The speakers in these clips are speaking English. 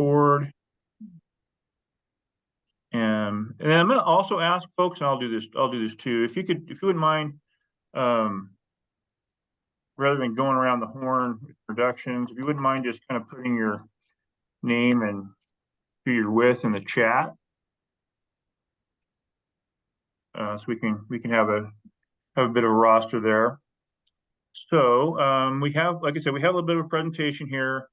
record. And then I'm going to also ask folks, and I'll do this too. If you wouldn't mind, rather than going around the horn with introductions, if you wouldn't mind just kind of putting your name and who you're with in the chat, so we can have a bit of a roster there. So we have, like I said, we have a little bit of a presentation here,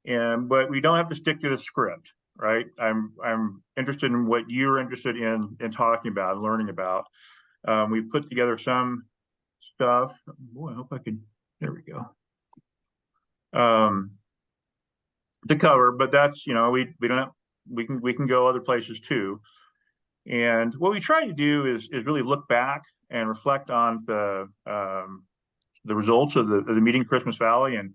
but we don't have to stick to the script, right? I'm interested in what you're interested in talking about and learning about. We put together some stuff. Boy, I hope I could. There we go. To cover, but that's, we don't have, we can go other places too. And what we try to do is really look back and reflect on the results of the meeting in Christmas Valley, and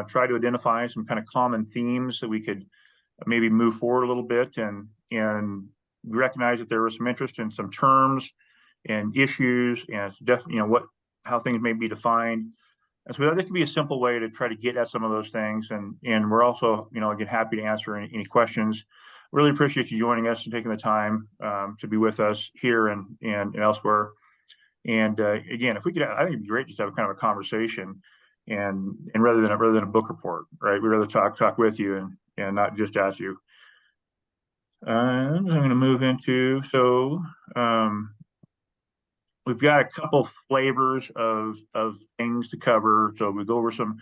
try to identify some kind of common themes that we could maybe move forward a little bit, and we recognize that there was some interest in some terms and issues, and definitely, how things may be defined. And so that could be a simple way to try to get at some of those things. And we're also, again, happy to answer any questions. Really appreciate you joining us and taking the time to be with us here and elsewhere. And again, if we could, I think it'd be great just to have kind of a conversation, and rather than a book report, right? We'd rather talk with you and not just ask you. I'm going to move into, so we've got a couple flavors of things to cover. So we go over some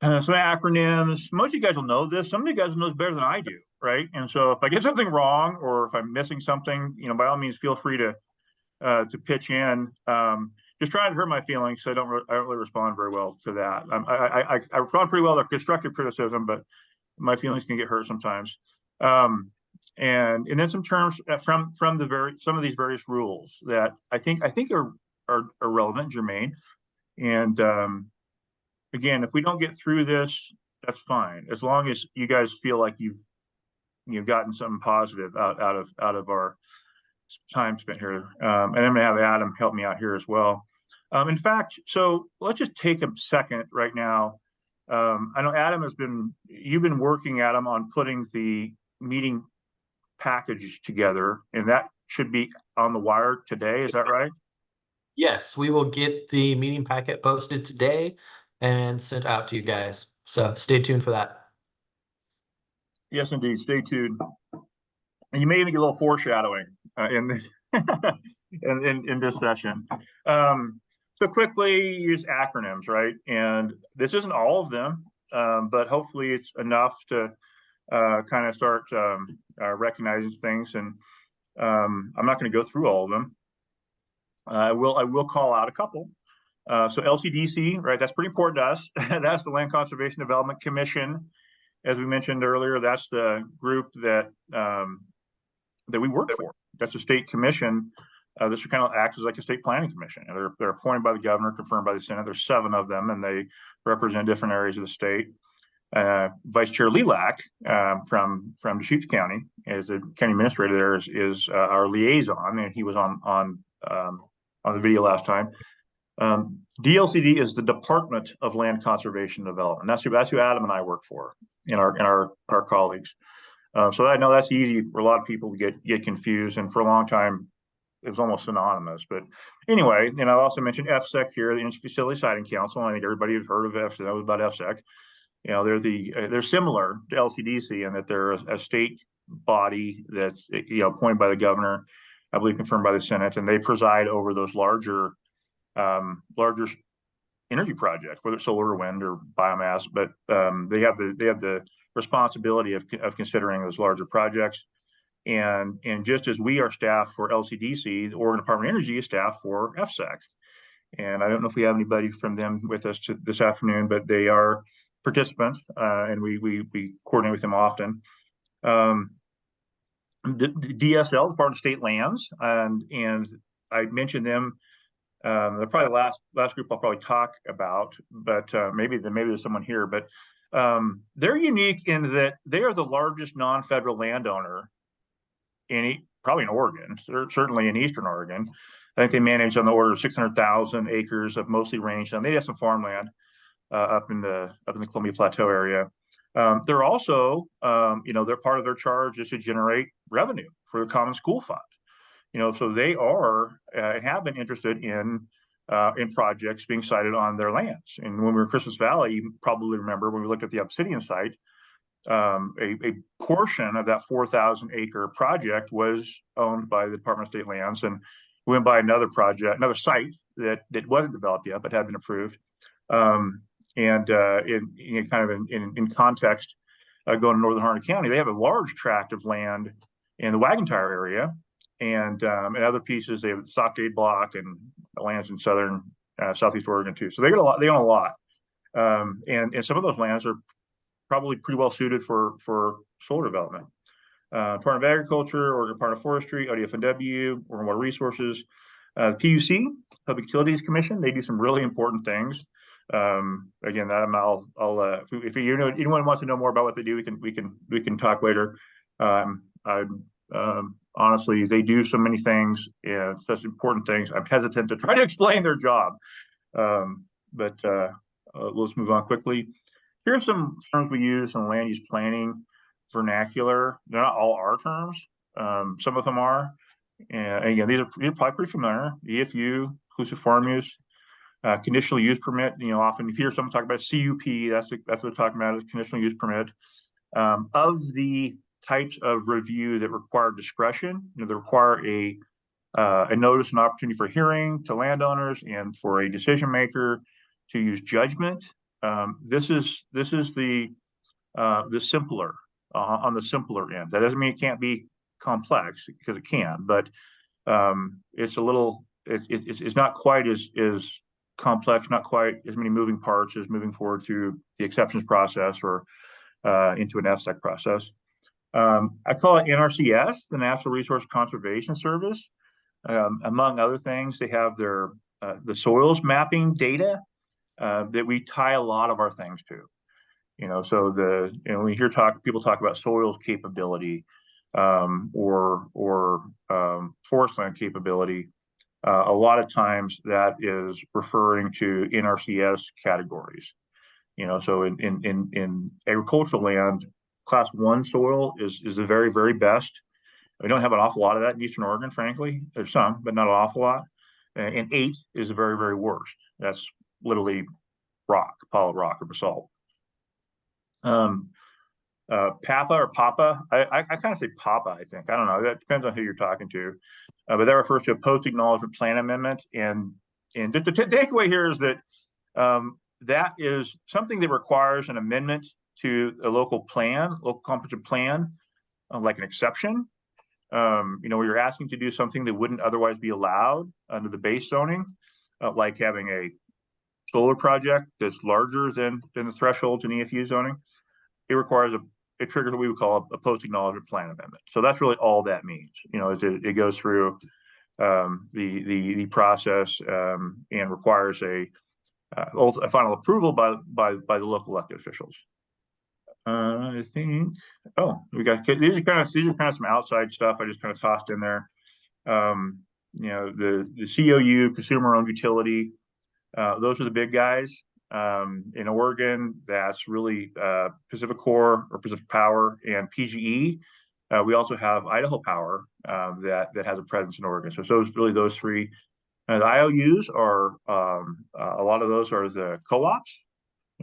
acronyms. Most of you guys will know this. Some of you guys will know this better than I do, right? And so if I get something wrong, or if I'm missing something, by all means, feel free to pitch in. Just trying to hurt my feelings, so I don't really respond very well to that. I respond pretty well to constructive criticism, but my feelings can get hurt sometimes. And then some terms from some of these various rules that I think are relevant, germane. And again, if we don't get through this, that's fine, as long as you guys feel like you've gotten something positive out of our time spent here. And I'm going to have Adam help me out here as well. In fact, so let's just take a second right now. I know Adam you've been working, Adam, on putting the meeting package together, and that should be on the wire today. Is that right? Yes, we will get the meeting packet posted today and sent out to you guys. So stay tuned for that. Yes, indeed. Stay tuned. And you may even get a little foreshadowing in this in this session. So quickly, use acronyms, right? And this isn't all of them, but hopefully it's enough to kind of start recognizing things. And I'm not going to go through all of them. I will call out a couple. So LCDC, right? That's pretty important to us. That's the Land Conservation Development Commission. As we mentioned earlier, that's the group that we work for. That's a state commission. This kind of acts as like a state planning commission. And they're appointed by the governor, confirmed by the Senate. There's 7 of them, and they represent different areas of the state. Vice Chair Lilac from Deschutes County, as the county administrator there, is our liaison, and he was on the video last time. DLCD is the Department of Land Conservation Development. That's who Adam and I work for, and our colleagues. So I know that's easy for a lot of people to get confused, and for a long time it was almost synonymous. But anyway, I also mentioned FSEC here, the Industry Facility Siting Council. I think everybody has heard of FSEC. That was about FSEC. They're similar to LCDC in that they're a state body that's appointed by the governor, I believe confirmed by the Senate, and they preside over those larger energy projects, whether it's solar or wind or biomass. But they have the responsibility of considering those larger projects. And just as we are staff for LCDC, the Oregon Department of Energy is staff for FSEC. And I don't know if we have anybody from them with us this afternoon, but they are participants, and we coordinate with them often. The DSL, Department of State Lands, and I mentioned them. They're probably the last group I'll probably talk about, but maybe there's someone here. But they're unique in that they are the largest non-federal landowner probably in Oregon, certainly in Eastern Oregon. I think they manage on the order of 600,000 acres of mostly rangeland. They have some farmland up in the Columbia Plateau area. They're also, they're part of their charge is to generate revenue for the Common School Fund. So they are have been interested in projects being sited on their lands. And when we were in Christmas Valley, you probably remember when we looked at the Obsidian site, a portion of that 4,000 acre project was owned by the Department of State Lands, and we went by another site that wasn't developed yet but had been approved. In context, going to northern Harnett County, they have a large tract of land in the Wagon Tire area, and other pieces. They have the Stockade Block and lands in southern southeast Oregon too. So they got a lot. They own a lot, and some of those lands are probably pretty well suited for solar development. Department of Agriculture, Oregon Department of Forestry, ODF&W, Oregon Water Resources, PUC, Public Utilities Commission. They do some really important things. Again, if anyone wants to know more about what they do, we can talk later. Honestly, they do so many things, such important things. I'm hesitant to try to explain their job, but let's move on quickly. Here are some terms we use in land use planning vernacular. They're not all our terms. Some of them are. And again, these are probably pretty familiar. EFU, inclusive farm use, conditional use permit. Often if you hear someone talk about CUP, that's what they're talking about, is conditional use permit. Of the types of review that require discretion, they require a notice and opportunity for hearing to landowners and for a decision maker to use judgment. This is the simpler on the simpler end. That doesn't mean it can't be complex, because it can, but it's a little it's not quite as complex, not quite as many moving parts as moving forward to the exceptions process or into an FSEC process. I call it NRCS, the Natural Resource Conservation Service. Among other things, they have their the soils mapping data that we tie a lot of our things to. So when we hear people talk about soils capability or forest land capability, a lot of times that is referring to NRCS categories. So in agricultural land, Class 1 soil is the very, very best. We don't have an awful lot of that in Eastern Oregon, frankly. There's some, but not an awful lot. And 8 is the very, very worst. That's literally rock, polyp rock or basalt. PAPA or PAPA, I kind of say PAPA, I think. I don't know. That depends on who you're talking to. But that refers to a post-acknowledgement plan amendment. And just the takeaway here is that that is something that requires an amendment to a local comprehensive plan, like an exception. Where you're asking to do something that wouldn't otherwise be allowed under the base zoning, like having a solar project that's larger than the thresholds in EFU zoning. It requires it triggers what we would call a post-acknowledgement plan amendment. So that's really all that means. It goes through the process and requires a final approval by the local elected officials. I think. Oh, these are kind of some outside stuff I just kind of tossed in there. The COU, consumer-owned utility. Those are the big guys. In Oregon, that's really Pacific Core or Pacific Power and PGE. We also have Idaho Power that has a presence in Oregon. So those three. And the IOUs are a lot of those are the co-ops.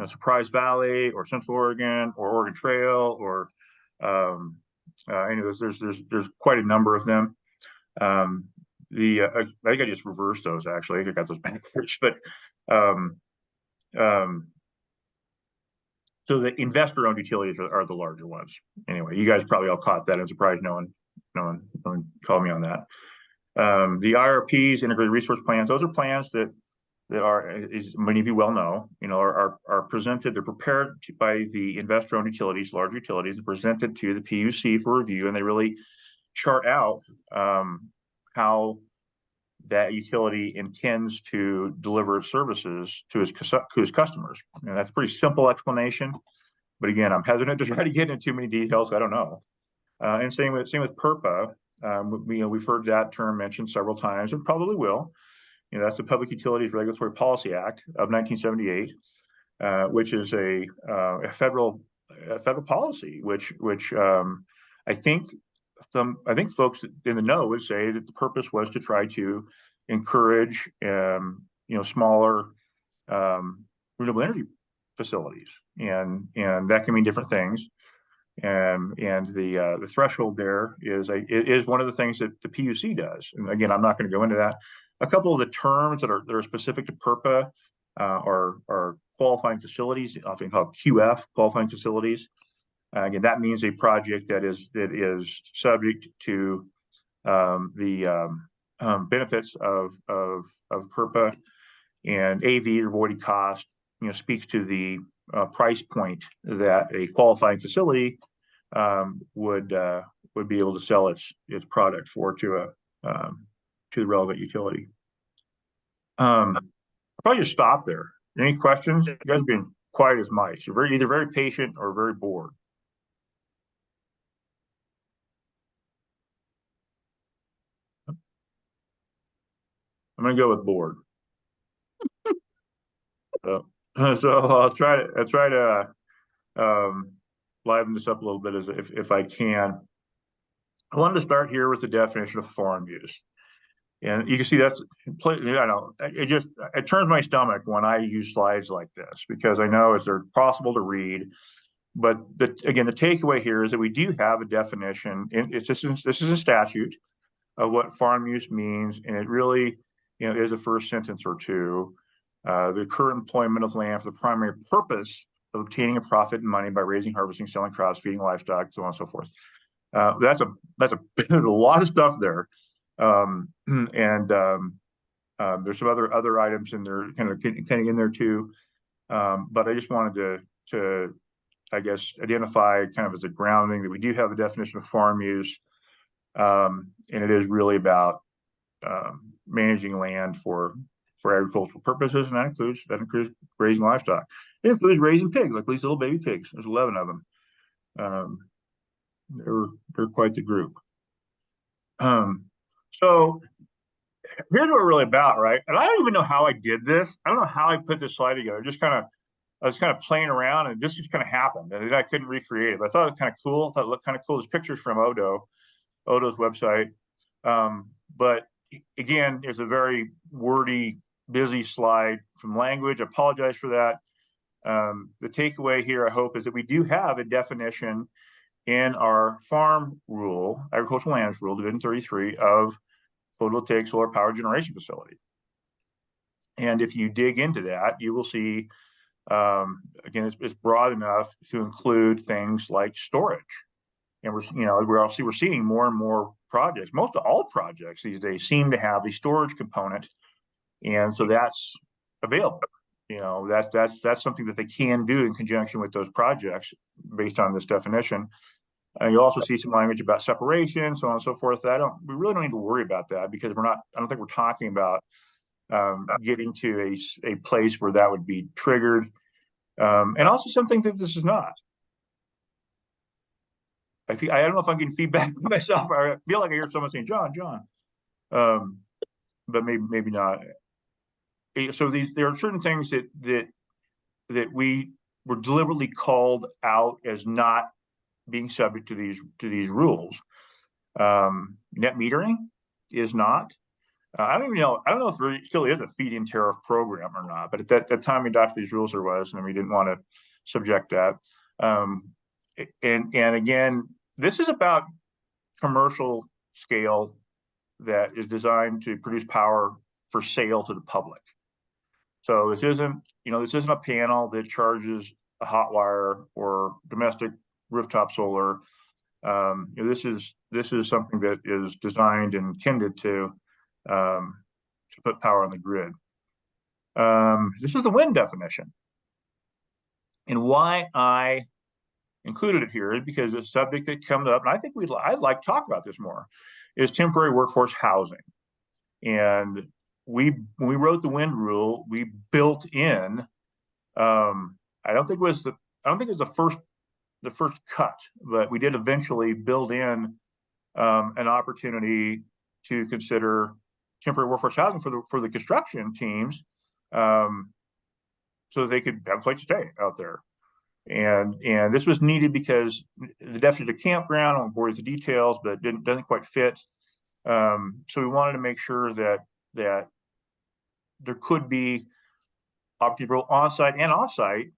Surprise Valley or Central Oregon or Oregon Trail or any of those. There's quite a number of them. I think I just reversed those actually. I think I got those backwards, but so the investor-owned utilities are the larger ones. Anyway, you guys probably all caught that. I'm surprised no one called me on that. The IRPs, integrated resource plans, those are plans that are, as many of you well know, are presented. They're prepared by the investor-owned utilities, large utilities, presented to the PUC for review, and they really chart out how that utility intends to deliver services to his customers. And that's a pretty simple explanation. But again, I'm hesitant to try to get into too many details. I don't know. And same with PURPA. We've heard that term mentioned several times, and probably will. That's the Public Utilities Regulatory Policy Act of 1978, which is a federal federal policy, which I think I think folks in the know would say that the purpose was to try to encourage smaller renewable energy facilities, and that can mean different things. And the threshold there is one of the things that the PUC does. And again, I'm not going to go into that. A couple of the terms that are specific to PURPA are qualifying facilities, often called QF, qualifying facilities. Again, that means a project that is subject to the benefits of PURPA, and AV, or avoided cost, speaks to the price point that a qualifying facility would be able to sell its product for to the relevant utility. I'll probably just stop there. Any questions? You guys have been quiet as mice. You're either very patient or very bored. I'm gonna go with bored. So I'll try to liven this up a little bit if I can. I wanted to start here with the definition of farm use. And you can see that's, I know, it turns my stomach when I use slides like this, because I know they're possible to read. But again, the takeaway here is that we do have a definition. This is a statute of what farm use means, and it really, is a first sentence or two. The current employment of land for the primary purpose of obtaining a profit and money by raising, harvesting, selling crops, feeding livestock, so on and so forth. That's a a lot of stuff there. And there's some other items in there, kind of in there too. But I just wanted to I guess identify kind of as a grounding that we do have a definition of farm use, and it is really about managing land for agricultural purposes, and that includes raising livestock. It includes raising pigs, like these little baby pigs. There's 11 of them. They're quite the group. So here's what we're really about, right? And I don't even know how I did this. I don't know how I put this slide together. I was kind of playing around, and this just kind of happened, and I couldn't recreate it. But I thought it was kind of cool. I thought it looked kind of cool. There's pictures from Odo's website. But again, it's a very wordy, busy slide from language. I apologize for that. The takeaway here, I hope, is that we do have a definition in our farm rule, agricultural lands rule, Division 33, of photovoltaic solar power generation facility. And if you dig into that, you will see, again, it's broad enough to include things like storage. And we're seeing more and more projects. Most of all projects these days seem to have the storage component, and so that's available. That's something that they can do in conjunction with those projects based on this definition. You also see some language about separation, so on and so forth. We really don't need to worry about that, because I don't think we're talking about getting to a place where that would be triggered. And also something that this is not. I don't know if I'm getting feedback from myself. I feel like I hear someone saying, John, but maybe not. So there are certain things that we were deliberately called out as not being subject to these rules. Net metering is not. I don't know if there still is a feed-in tariff program or not, but at that time we adopted these rules, there was, and we didn't want to subject that. And again, this is about commercial scale that is designed to produce power for sale to the public. So this isn't a panel that charges a hot wire or domestic rooftop solar. This is something that is designed and intended to put power on the grid. This is the wind definition, and why I included it here is because it's a subject that comes up, and I think I'd like to talk about this more, is temporary workforce housing. And when we wrote the wind rule, we built in. I don't think it was the first cut, but we did eventually build in an opportunity to consider temporary workforce housing for the construction teams, so they could have a place to stay out there. And this was needed because the definition of campground, I won't bore you with the details, but it doesn't quite fit. So we wanted to make sure that there could be opportunity for on-site and off-site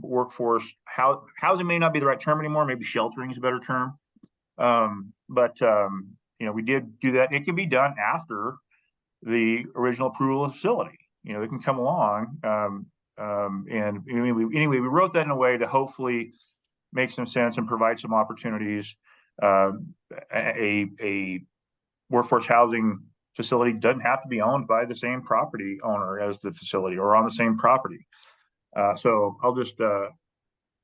workforce. Housing may not be the right term anymore. Maybe sheltering is a better term. But we did do that. It can be done after the original approval of the facility. They can come along. And anyway, we wrote that in a way to hopefully make some sense and provide some opportunities. A workforce housing facility doesn't have to be owned by the same property owner as the facility or on the same property. So I'll just tie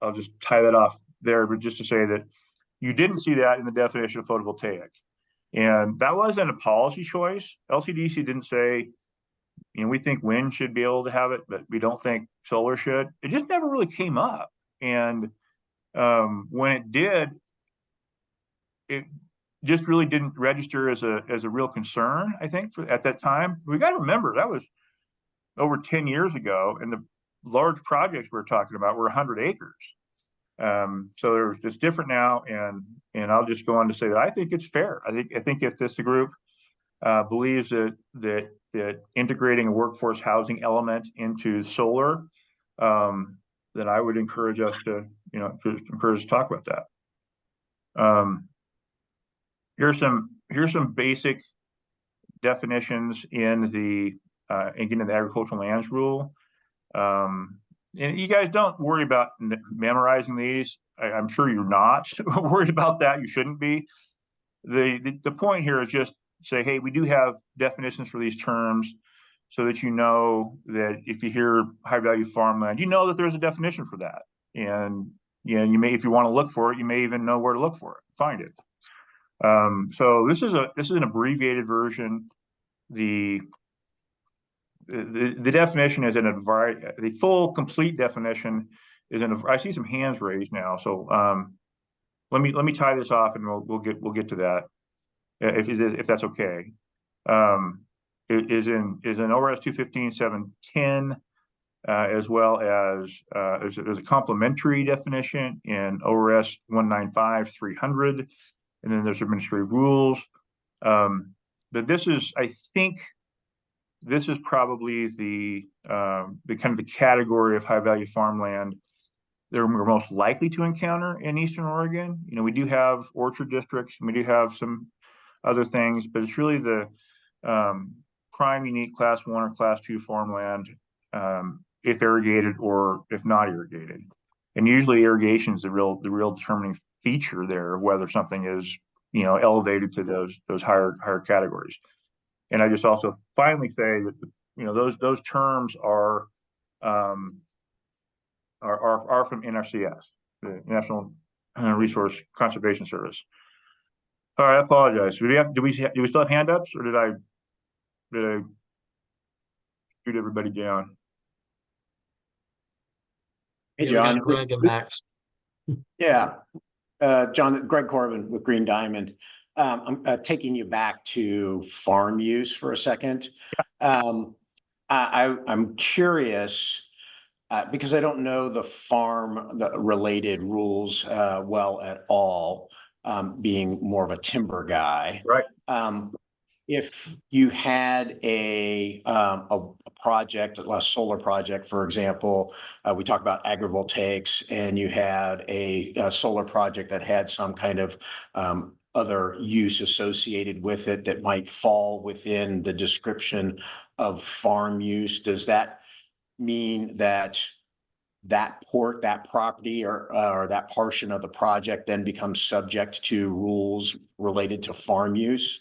that off there, but just to say that you didn't see that in the definition of photovoltaic. And that wasn't a policy choice. LCDC didn't say, we think wind should be able to have it, but we don't think solar should. It just never really came up. And when it did, it just really didn't register as a real concern, I think, at that time. We got to remember that was over 10 years ago, and the large projects we were talking about were 100 acres. So it's different now, and I'll just go on to say that I think it's fair. I think if this group believes that integrating a workforce housing element into solar, then I would encourage us to talk about that. Here's some basic definitions in the agricultural lands rule. And you guys don't worry about memorizing these. I'm sure you're not worried about that. You shouldn't be. The point here is just say, hey, we do have definitions for these terms so that you know that if you hear high value farmland, you know that there's a definition for that. And you may, if you want to look for it, you may even know where to look for it, find it. So this is an abbreviated version. The definition is in a variety. The full complete definition is in I see some hands raised now. So let me tie this off, and we'll get to that if that's okay. It is in ORS 215.710, as well as there's a complementary definition in ORS 195.300, and then there's administrative rules. But I think this is probably the kind of the category of high value farmland that we're most likely to encounter in Eastern Oregon. We do have orchard districts, and we do have some other things, but it's really the prime unique class 1 or class 2 farmland, if irrigated or if not irrigated. And usually irrigation is the real determining feature there of whether something is elevated to those higher categories. And I just also finally say that those terms are from NRCS, the National Resource Conservation Service. All right, I apologize. Do we still have hand ups, or did I shoot everybody down? Hey, Yeah, John. Greg and Max. Yeah, John, Greg Corbin with Green Diamond. I'm taking you back to farm use for a second. I'm curious because I don't know the related rules well at all, being more of a timber guy. Right. If you had a project, a solar project, for example, we talk about agrivoltaics, and you had a solar project that had some kind of other use associated with it that might fall within the description of farm use, does that mean that property or that portion of the project then becomes subject to rules related to farm use?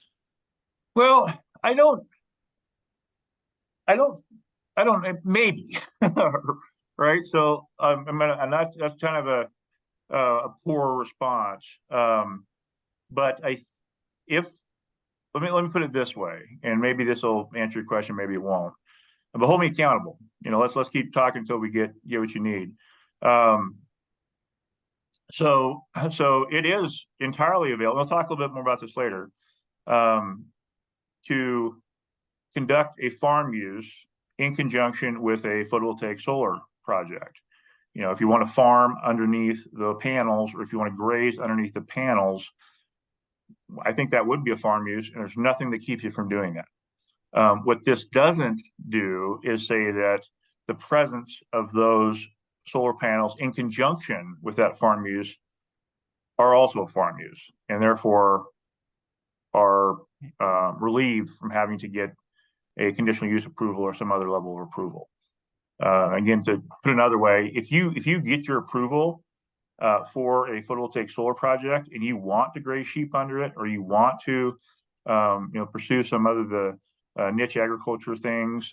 Well, I don't, maybe, right? So that's kind of a poor response. But let me put it this way, and maybe this will answer your question, maybe it won't. But hold me accountable. Let's keep talking until we get what you need. So it is entirely available. I'll talk a little bit more about this later. To conduct a farm use in conjunction with a photovoltaic solar project. if you want to farm underneath the panels, or if you want to graze underneath the panels, I think that would be a farm use, and there's nothing that keeps you from doing that. What this doesn't do is say that the presence of those solar panels in conjunction with that farm use are also a farm use, and therefore are relieved from having to get a conditional use approval or some other level of approval. Again, to put another way, if you get your approval for a photovoltaic solar project and you want to graze sheep under it, or you want to pursue some other the niche agriculture things,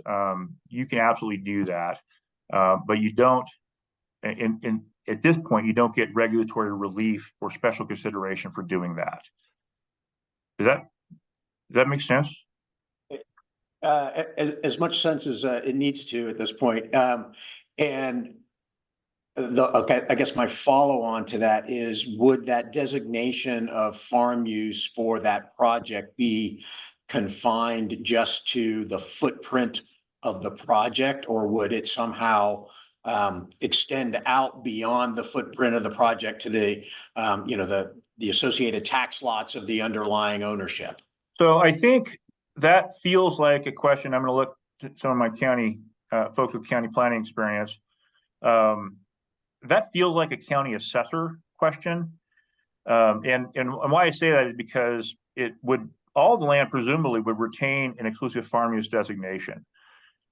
you can absolutely do that. But you don't, at this point, you don't get regulatory relief or special consideration for doing that. Does that make sense? As much sense as it needs to at this point. And okay, I guess my follow on to that is, would that designation of farm use for that project be confined just to the footprint of the project, or would it somehow extend out beyond the footprint of the project to the the associated tax lots of the underlying ownership? So I think that feels like a question. I'm going to look to some of my county folks with county planning experience. That feels like a county assessor question. And why I say that is because all the land presumably would retain an exclusive farm use designation,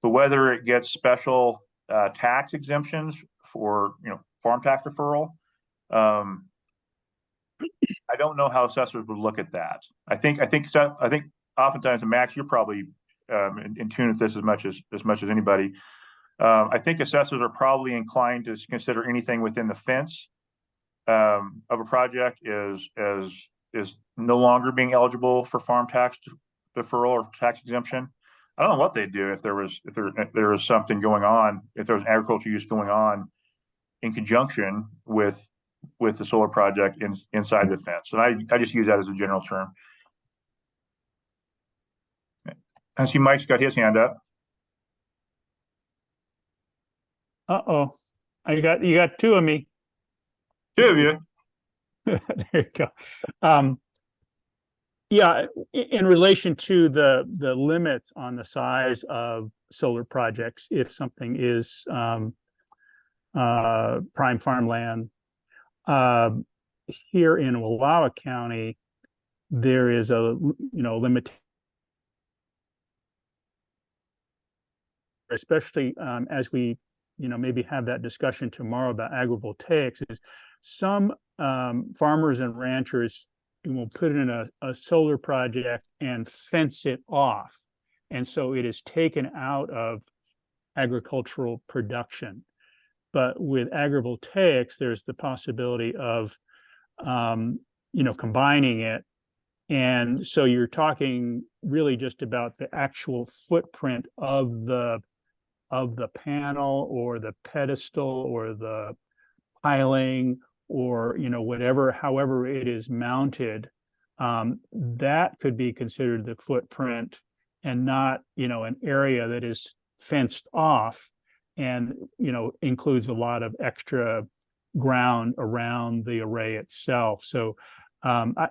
but whether it gets special tax exemptions for farm tax deferral, I don't know how assessors would look at that. I think oftentimes, and Max, you're probably in tune with this as much as anybody. I think assessors are probably inclined to consider anything within the fence of a project is no longer being eligible for farm tax deferral or tax exemption. I don't know what they'd do if there was something going on, if there was agriculture use going on in conjunction with the solar project inside the fence. And I just use that as a general term. I see Mike's got his hand up. Uh-oh. You got two of me. Two of you. There you go. Yeah, in relation to the limits on the size of solar projects, if something is prime farmland, here in Wallowa County, there is a limit, especially as we maybe have that discussion tomorrow about agrivoltaics, is some farmers and ranchers will put in a solar project and fence it off, and so it is taken out of agricultural production. But with agrivoltaics, there's the possibility of combining it, and so you're talking really just about the actual footprint of the panel or the pedestal or the piling or whatever, however it is mounted, that could be considered the footprint and not an area that is fenced off and includes a lot of extra ground around the array itself. So I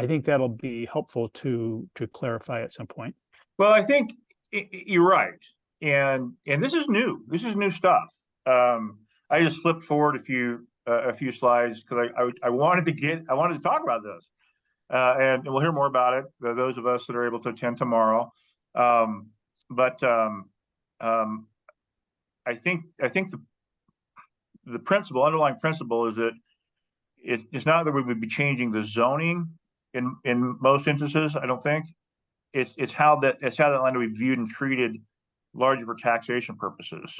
think that'll be helpful to clarify at some point. Well, I think you're right, and this is new. This is new stuff. I just flipped forward a few slides because I wanted to talk about this, and we'll hear more about it. Those of us that are able to attend tomorrow, but I think the underlying principle is that it's not that we would be changing the zoning in most instances. I don't think it's how that land would be viewed and treated largely for taxation purposes.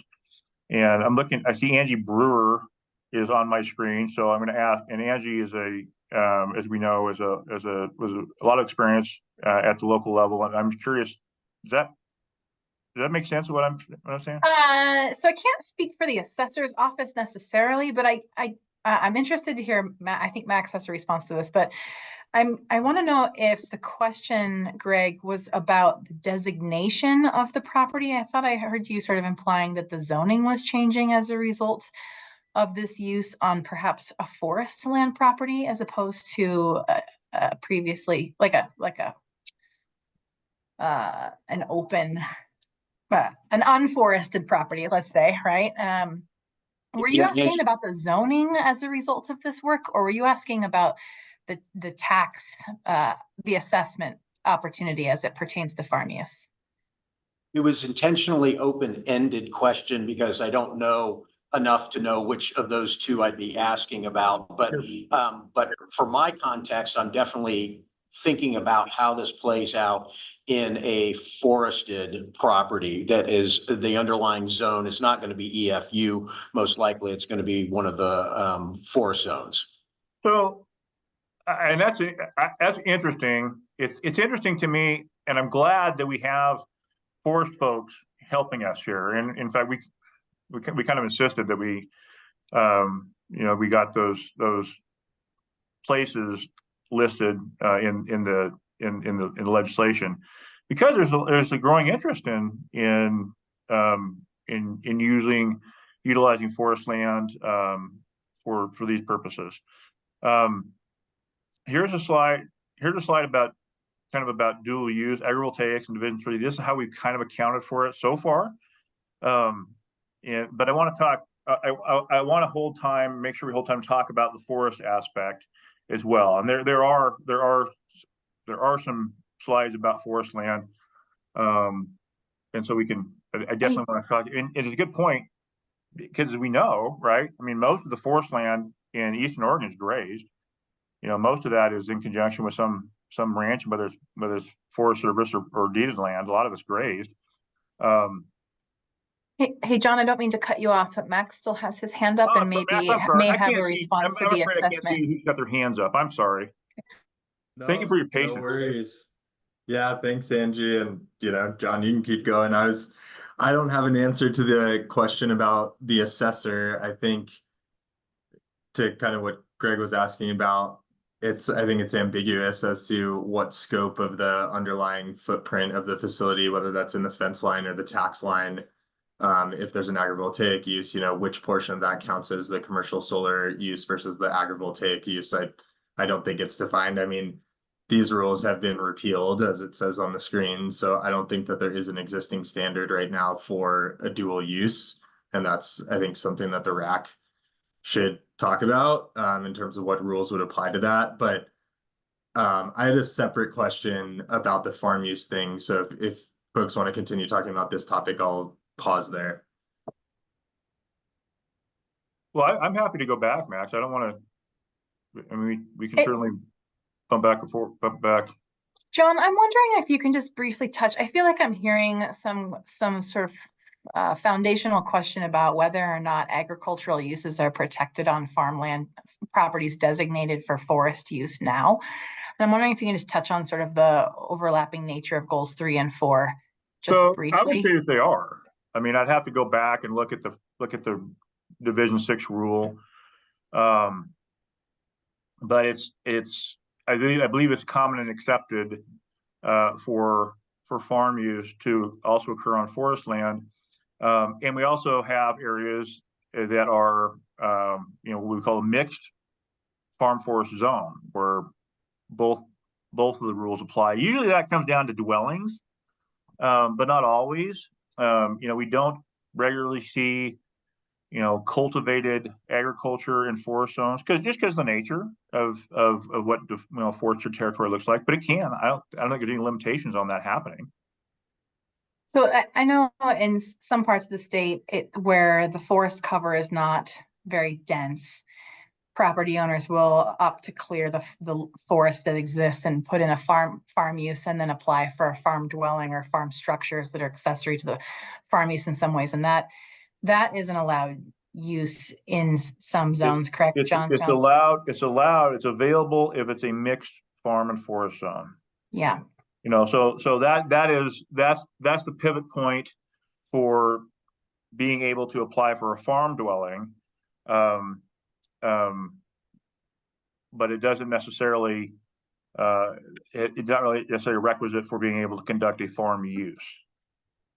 And I see Angie Brewer is on my screen, so I'm going to ask. And Angie is as we know, was a lot of experience at the local level. And I'm curious, does that make sense of what I'm saying? So I can't speak for the assessor's office necessarily, but I'm interested to hear. I think Max has a response to this, but I want to know if the question, Greg, was about the designation of the property. I thought I heard you sort of implying that the zoning was changing as a result of this use on perhaps a forest land property as opposed to previously like an open, an unforested property, let's say, right? Were you Yeah, asking about the zoning as a result of this work, or were you asking about the tax, the assessment opportunity as it pertains to farm use? It was intentionally open-ended question because I don't know enough to know which of those two I'd be asking about. But for my context, I'm definitely thinking about how this plays out in a forested property that is the underlying zone is not going to be EFU. Most likely it's going to be one of the forest zones. So, and that's interesting. It's interesting to me, and I'm glad that we have forest folks helping us here. And in fact, we kind of insisted that we, we got those places listed in the legislation, because there's a growing interest in utilizing forest land for these purposes. Here's a slide about about dual use agrivoltaics and Division 3. This is how we've kind of accounted for it so far. But I want to talk. I want to hold time, make sure we hold time to talk about the forest aspect as well. And there are some slides about forest land, and so we can. I definitely want to talk. And it's a good point, because we know, right? I mean, most of the forest land in Eastern Oregon is grazed. Most of that is in conjunction with some ranch, whether it's Forest Service or deeded land. A lot of it's grazed. Hey, John, I don't mean to cut you off, but Max still has his hand up and maybe may have a response to the assessment. I can't see who's got their hands up. I'm sorry. Thank you for your patience. No worries. Yeah, thanks, Angie. And John, you can keep going. I don't have an answer to the question about the assessor. I think, to kind of what Greg was asking about, I think it's ambiguous as to what scope of the underlying footprint of the facility, whether that's in the fence line or the tax line. If there's an agrivoltaic use, which portion of that counts as the commercial solar use versus the agrivoltaic use. I don't think it's defined. I mean, these rules have been repealed, as it says on the screen. So I don't think that there is an existing standard right now for a dual use. And that's, I think, something that the RAC should talk about in terms of what rules would apply to that. But I had a separate question about the farm use thing. So if folks want to continue talking about this topic, I'll pause there. Well, I'm happy to go back, Max. I don't want to. I mean, we can certainly come back and forth, back. John, I'm wondering if you can just briefly touch. I feel like I'm hearing some sort of foundational question about whether or not agricultural uses are protected on farmland properties designated for forest use now. And I'm wondering if you can just touch on sort of the overlapping nature of goals 3 and 4, just briefly. I would say that they are. I mean, I'd have to go back and look at the Division 6 rule, but I believe it's common and accepted for farm use to also occur on forest land, and we also have areas that are what we call a mixed farm forest zone, where both of the rules apply. Usually that comes down to dwellings, but not always. We don't regularly see, cultivated agriculture in forest zones because of the nature of what the forested territory looks like. But it can. I don't think there's any limitations on that happening. So I know in some parts of the state where the forest cover is not very dense, property owners will opt to clear the forest that exists and put in a farm use, and then apply for a farm dwelling or farm structures that are accessory to the farm use in some ways. And that isn't allowed use in some zones, correct, John? It's allowed. It's available if it's a mixed farm and forest zone. Yeah. So that's the pivot point for being able to apply for a farm dwelling. But it doesn't necessarily, it's not really necessarily a requisite for being able to conduct a farm use,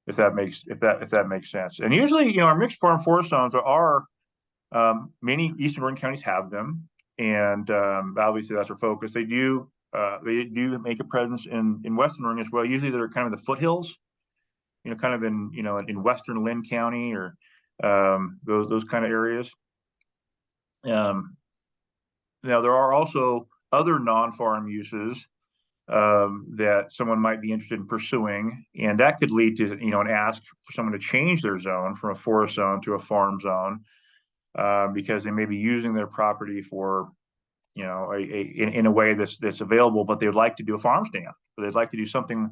if that makes sense. And usually, our mixed farm forest zones are Many Eastern Oregon counties have them, and obviously that's our focus. They do make a presence in Western Oregon as well. Usually they're kind of the foothills, kind of in Western Lynn County or those kind of areas. Now there are also other non-farm uses that someone might be interested in pursuing, and that could lead to an ask for someone to change their zone from a forest zone to a farm zone, because they may be using their property for in a way that's available, but they would like to do a farm stand, or they'd like to do something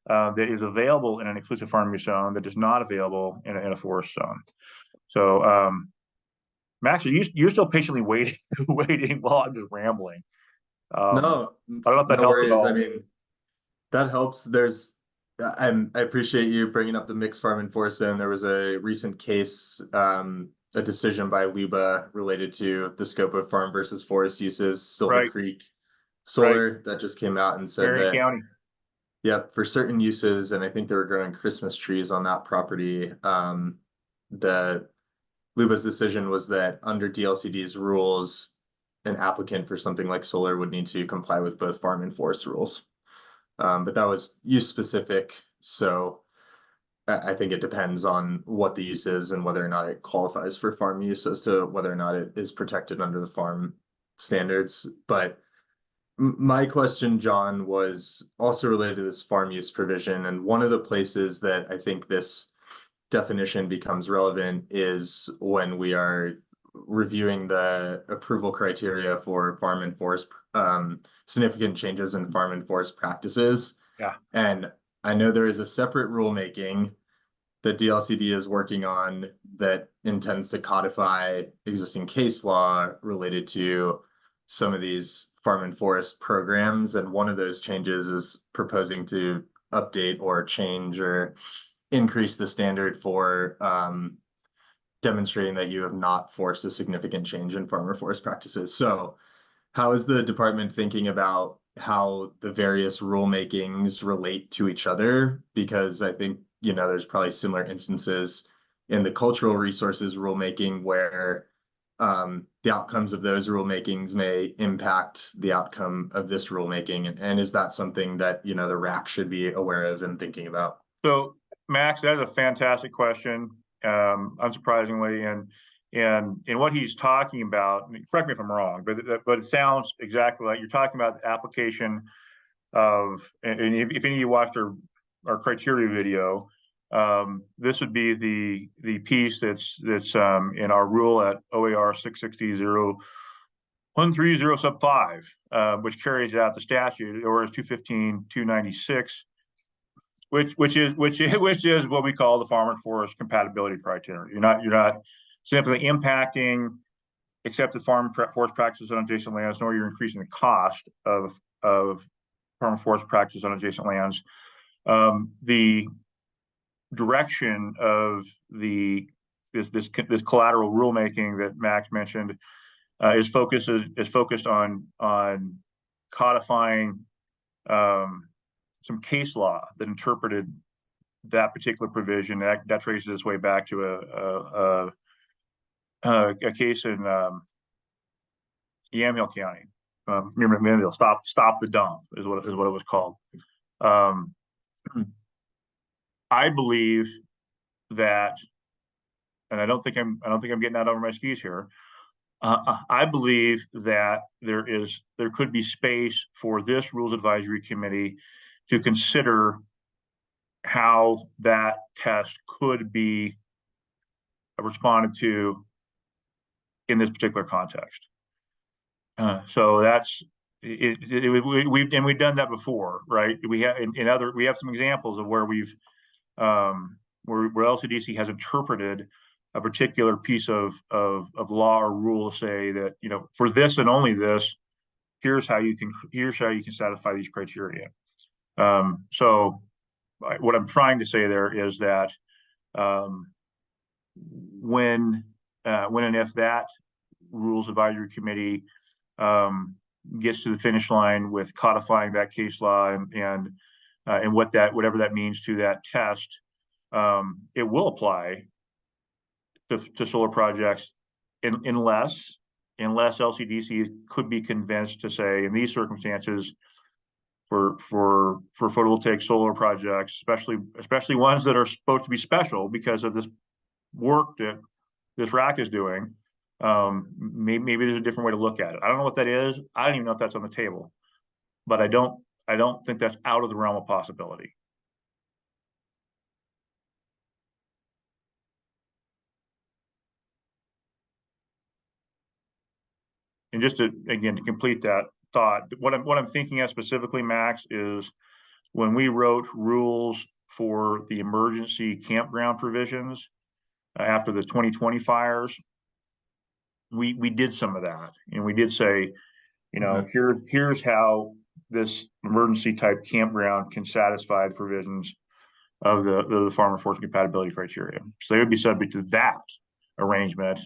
that is available in an exclusive farm use zone that is not available in a forest zone. So Max, you're still patiently waiting while I'm just rambling. No, I don't know if that no helps at worries. all. I mean, that helps. I appreciate you bringing up the mixed farm and forest zone. There was a recent case, a decision by LUBA related to the scope of farm versus forest uses, Silver Right. Creek Solar, that just came out and said Marion that, County. yep, for certain uses, and I think they were growing Christmas trees on that property. The LUBA's decision was that under DLCD's rules, an applicant for something like solar would need to comply with both farm and forest rules. But that was use specific, so I think it depends on what the use is and whether or not it qualifies for farm use as to whether or not it is protected under the farm standards. But my question, John, was also related to this farm use provision, and one of the places that I think this definition becomes relevant is when we are reviewing the approval criteria for farm and forest, significant changes in farm and forest practices. Yeah. And I know there is a separate rulemaking that DLCD is working on that intends to codify existing case law related to some of these farm and forest programs. And one of those changes is proposing to update or change or increase the standard for demonstrating that you have not forced a significant change in farm or forest practices. So how is the department thinking about how the various rulemakings relate to each other? Because I think, there's probably similar instances in the cultural resources rulemaking where the outcomes of those rulemakings may impact the outcome of this rulemaking. And is that something that, the RAC should be aware of and thinking about? So Max, that is a fantastic question, unsurprisingly, and what he's talking about, correct me if I'm wrong, but it sounds exactly like you're talking about the application of, and if any of you watched our criteria video, this would be the piece that's in our rule at OAR 660.0.130 sub 5, which carries out the statute, or is 215.296. Which is what we call the farm and forest compatibility criteria. You're not significantly impacting accepted farm and forest practices on adjacent lands, nor you're increasing the cost of farm and forest practices on adjacent lands. The direction of this collateral rulemaking that Max mentioned is focused on codifying some case law that interpreted that particular provision. That traces its way back to a case in Yamhill County. Yamhill, stop the dump is what it was called. I believe that, and I don't think I'm getting out over my skis here. I believe that there could be space for this Rules Advisory Committee to consider how that test could be responded to in this particular context. So that's we've done that before, right? We have we have some examples of where we've where LCDC has interpreted a particular piece of law or rule to say that, for this and only this, here's how you can satisfy these criteria. So what I'm trying to say there is that when and if that Rules Advisory Committee gets to the finish line with codifying that case law and whatever that means to that test, it will apply to solar projects unless LCDC could be convinced to say, in these circumstances, for photovoltaic solar projects, especially ones that are supposed to be special because of this work that this RAC is doing, maybe there's a different way to look at it. I don't know what that is. I don't even know if that's on the table, but I don't think that's out of the realm of possibility. And just to complete that thought, what I'm thinking of specifically, Max, is when we wrote rules for the emergency campground provisions after the 2020 fires, we did some of that, and we did say, here's how this emergency type campground can satisfy the provisions of the farm enforcement compatibility criteria. So they would be subject to that arrangement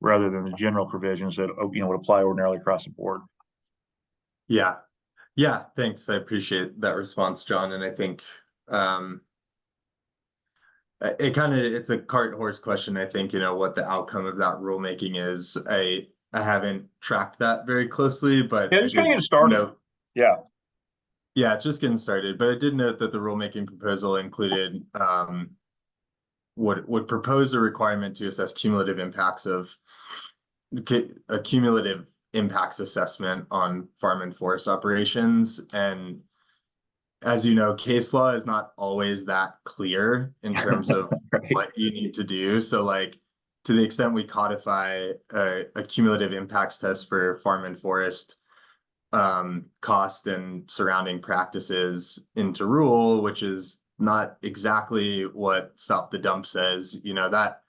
rather than the general provisions that would apply ordinarily across the board. Yeah, thanks. I appreciate that response, John. And I think it's a cart horse question. I think what the outcome of that rulemaking is. I haven't tracked that very closely, but it's kind of getting started. Yeah, it's just getting started. But I did note that the rulemaking proposal included would propose a requirement to assess cumulative impacts of a cumulative impacts assessment on farm and forest operations. And as you know, case law is not always that clear in terms of right. what you need to do. So like, to the extent we codify a cumulative impacts test for farm and forest cost and surrounding practices into rule, which is not exactly what Stop the Dump says, that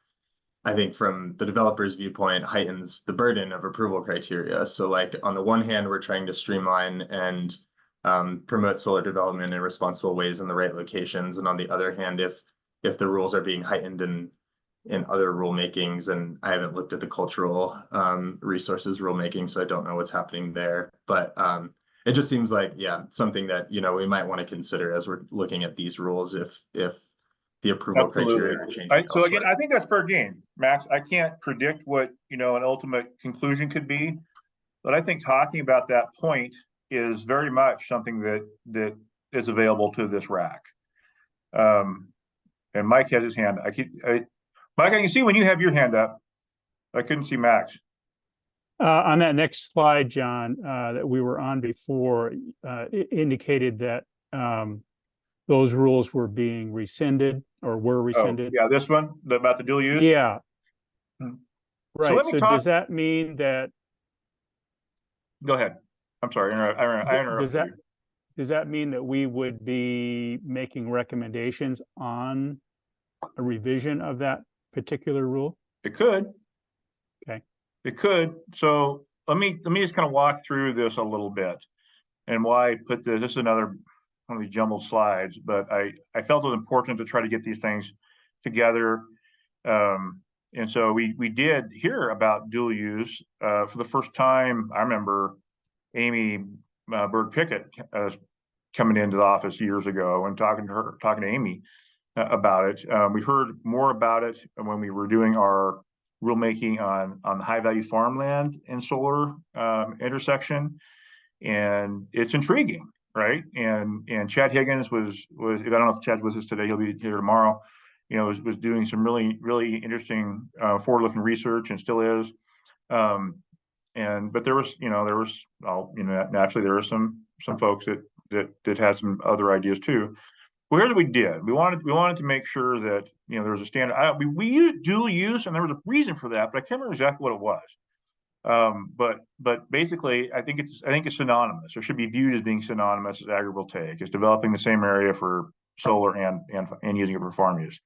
I think from the developer's viewpoint heightens the burden of approval criteria. So like on the one hand, we're trying to streamline and promote solar development in responsible ways in the right locations. And on the other hand, if the rules are being heightened in other rulemakings, and I haven't looked at the cultural resources rulemaking, so I don't know what's happening there. But it just seems like, something that, we might want to consider as we're looking at these rules if the approval criteria are changing. So again, I think that's fair game, Max. I can't predict what, an ultimate conclusion could be, but I think talking about that point is very much something that is available to this RAC. And Mike has his hand. Mike, I can see when you have your hand up. I couldn't see Max. On that next slide, John, that we were on before, it indicated that those rules were being rescinded or were rescinded. Oh, yeah, this one about the dual use. Yeah. Right. So does that mean that? Go ahead. I'm sorry. I interrupted you. Does that mean that we would be making recommendations on a revision of that particular rule? It could. Okay. It could. So let me just kind of walk through this a little bit and why I put this. This is another one of these jumbled slides, but I felt it was important to try to get these things together. And so we did hear about dual use for the first time. I remember Amy Berg Pickett coming into the office years ago and talking to Amy about it. We heard more about it when we were doing our rulemaking on the high value farmland and solar intersection, and it's intriguing, right? And Chad Higgins was I don't know if Chad's with us today. He'll be here tomorrow. Was doing some really interesting forward-looking research and still is. But there was naturally there were some folks that had some other ideas too. Well, here's what we did. We wanted to make sure that there was a standard. We used dual use, and there was a reason for that, but I can't remember exactly what it was. But basically, I think it's synonymous. It should be viewed as being synonymous as agrivoltaic. It's developing the same area for solar and using it for farm use.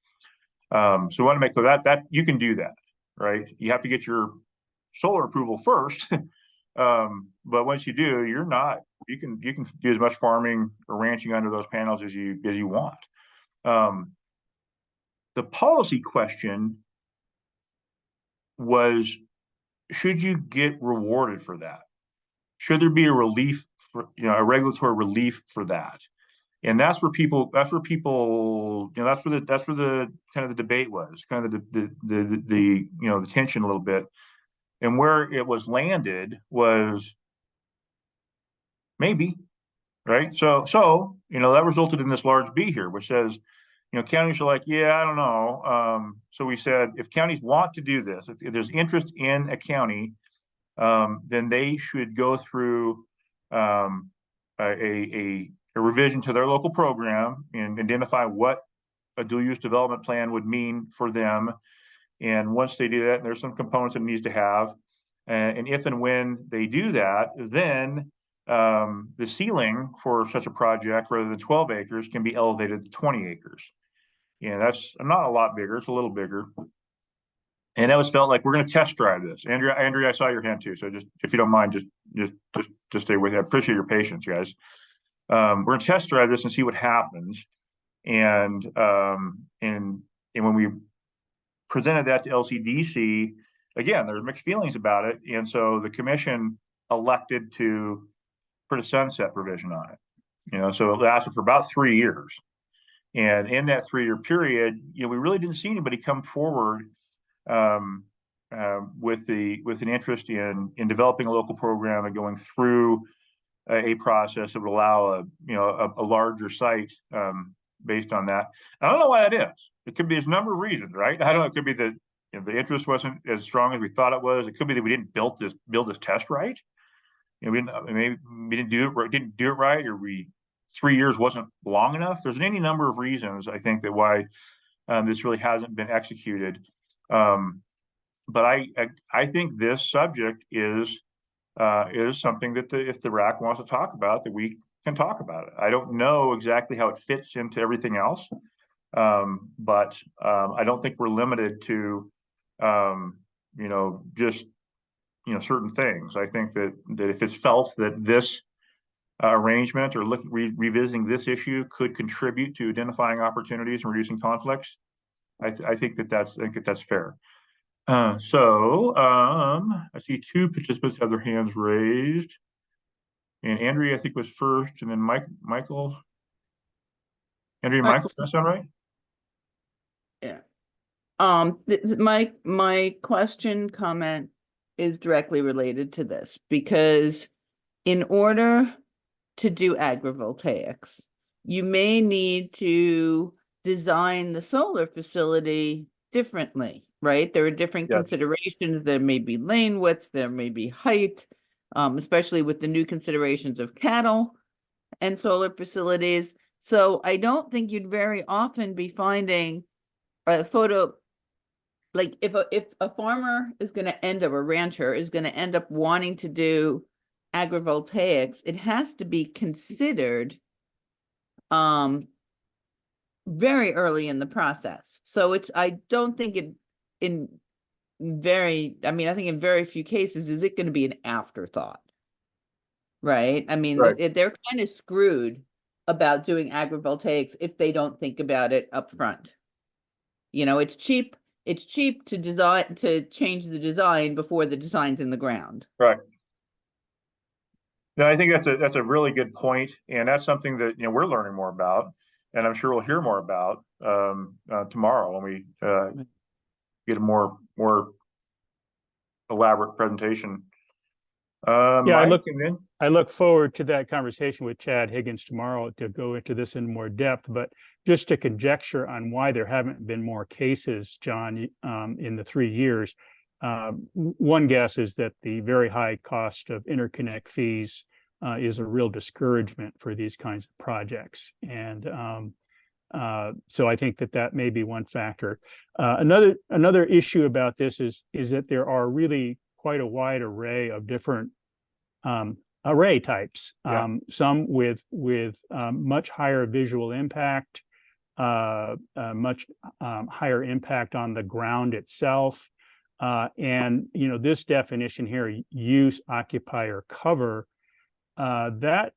So we want to make clear that you can do that, right? You have to get your solar approval first. But once you do, you can do as much farming or ranching under those panels as you want. The policy question was, should you get rewarded for that? Should there be a relief for, a regulatory relief for that? And that's where the kind of the debate was, kind of the tension a little bit. And where it was landed was maybe, right? So, that resulted in this large B here, which says, counties are like, yeah, I don't know. So we said, if counties want to do this, if there's interest in a county, then they should go through a revision to their local program and identify what a dual use development plan would mean for them. And once they do that, there's some components it needs to have. And if and when they do that, then the ceiling for such a project, rather than 12 acres, can be elevated to 20 acres. And that's not a lot bigger, it's a little bigger. And it was felt like we're going to test drive this. Andrea, I saw your hand too. So just, if you don't mind, just stay with you. I appreciate your patience, guys. We're going to test drive this and see what happens. And when we presented that to LCDC, again, there were mixed feelings about it. And so the commission elected to put a sunset provision on it. So it lasted for about 3 years. And in that 3-year period, we really didn't see anybody come forward with an interest in developing a local program and going through a process that would allow a larger site based on that. I don't know why that is. It could be a number of reasons, right? I don't know. It could be that the interest wasn't as strong as we thought it was. It could be that we didn't build this test right. We didn't do it right, or 3 years wasn't long enough. There's any number of reasons, I think, that why this really hasn't been executed. But I think this subject is something that if the RAC wants to talk about, that we can talk about it. I don't know exactly how it fits into everything else, but I don't think we're limited to just certain things. I think that if it's felt that this arrangement or revisiting this issue could contribute to identifying opportunities and reducing conflicts, I think that's fair. I see 2 participants have their hands raised, and Andrea, I think, was first, and then Michael. Andrea, Michael, does that sound right? Yeah. My comment is directly related to this, because in order to do agrivoltaics, you may need to design the solar facility differently, right? There are different considerations. There may be lane widths, there may be height, especially with the new considerations of cattle and solar facilities. So I don't think you'd very often be finding a photo, like if a farmer is going to end up, a rancher is going to end up wanting to do agrivoltaics, it has to be considered very early in the process. So I don't think I think in very few cases is it going to be an afterthought, right? I mean, Right. they're kind of screwed about doing agrivoltaics if they don't think about it up front. It's cheap to change the design before the design's in the ground. Right. No, I think that's a really good point, and that's something that we're learning more about, and I'm sure we'll hear more about tomorrow when we get a more elaborate presentation. Yeah, I look forward to that conversation with Chad Higgins tomorrow to go into this in more depth. But just to conjecture on why there haven't been more cases, John, in the 3 years, one guess is that the very high cost of interconnect fees is a real discouragement for these kinds of projects. And so I think that may be one factor. Another issue about this is that there are really quite a wide array of different array types, some with much higher visual impact, much higher impact on the ground itself. And this definition here, use, occupy, or cover, that